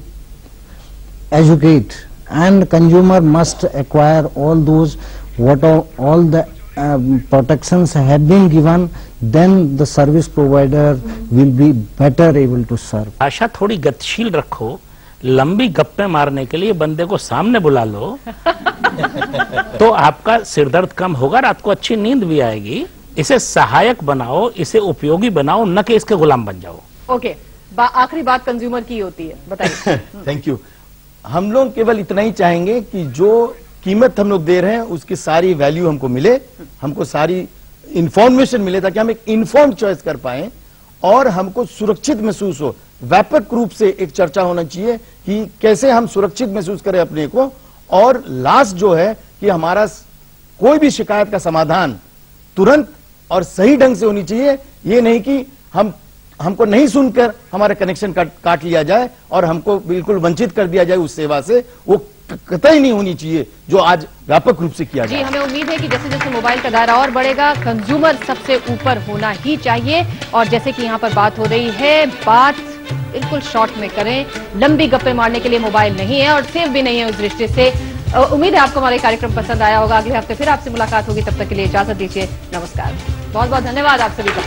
educate and consumer must acquire all those what all the protections had been given, then the service provider will be better able to serve. आशा थोड़ी गतिशील रखो, लंबी गप्पे मारने के लिए बंदे को सामने बुला लो तो आपका सिरदर्द कम होगा, रात को अच्छी नींद भी आएगी। इसे सहायक बनाओ, इसे उपयोगी बनाओ, न कि इसके गुलाम बन जाओ। ओके, आखिरी बात कंज्यूमर की होती है, बताइए। Thank you. हम लोग केवल इतना ही चाहेंगे कि जो कीमत हम लोग दे रहे हैं उसकी सारी वैल्यू हमको मिले, हमको सारी इंफॉर्मेशन मिले, ताकि हम एक इन्फॉर्म्ड चॉइस कर पाए और हमको सुरक्षित महसूस हो। व्यापक रूप से एक चर्चा होना चाहिए कि कैसे हम सुरक्षित महसूस करें अपने को, और लास्ट जो है कि हमारा कोई भी शिकायत का समाधान तुरंत और सही ढंग से होनी चाहिए। ये नहीं कि हमको नहीं सुनकर हमारा कनेक्शन काट लिया जाए और हमको बिल्कुल वंचित कर दिया जाए उस सेवा से। वो कतई नहीं होनी चाहिए जो आज व्यापक रूप से किया जाए। जी, हमें उम्मीद है कि जैसे जैसे मोबाइल का दायरा और बढ़ेगा, कंज्यूमर सबसे ऊपर होना ही चाहिए। और जैसे कि यहाँ पर बात हो रही है, बात बिल्कुल शॉर्ट में करें, लंबी गप्पे मारने के लिए मोबाइल नहीं है और सेफ भी नहीं है उस दृष्टि से। उम्मीद है आपको हमारा कार्यक्रम पसंद आया होगा। अगले हफ्ते फिर आपसे मुलाकात होगी, तब तक के लिए इजाजत दीजिए, नमस्कार। बहुत बहुत धन्यवाद आप सभी का।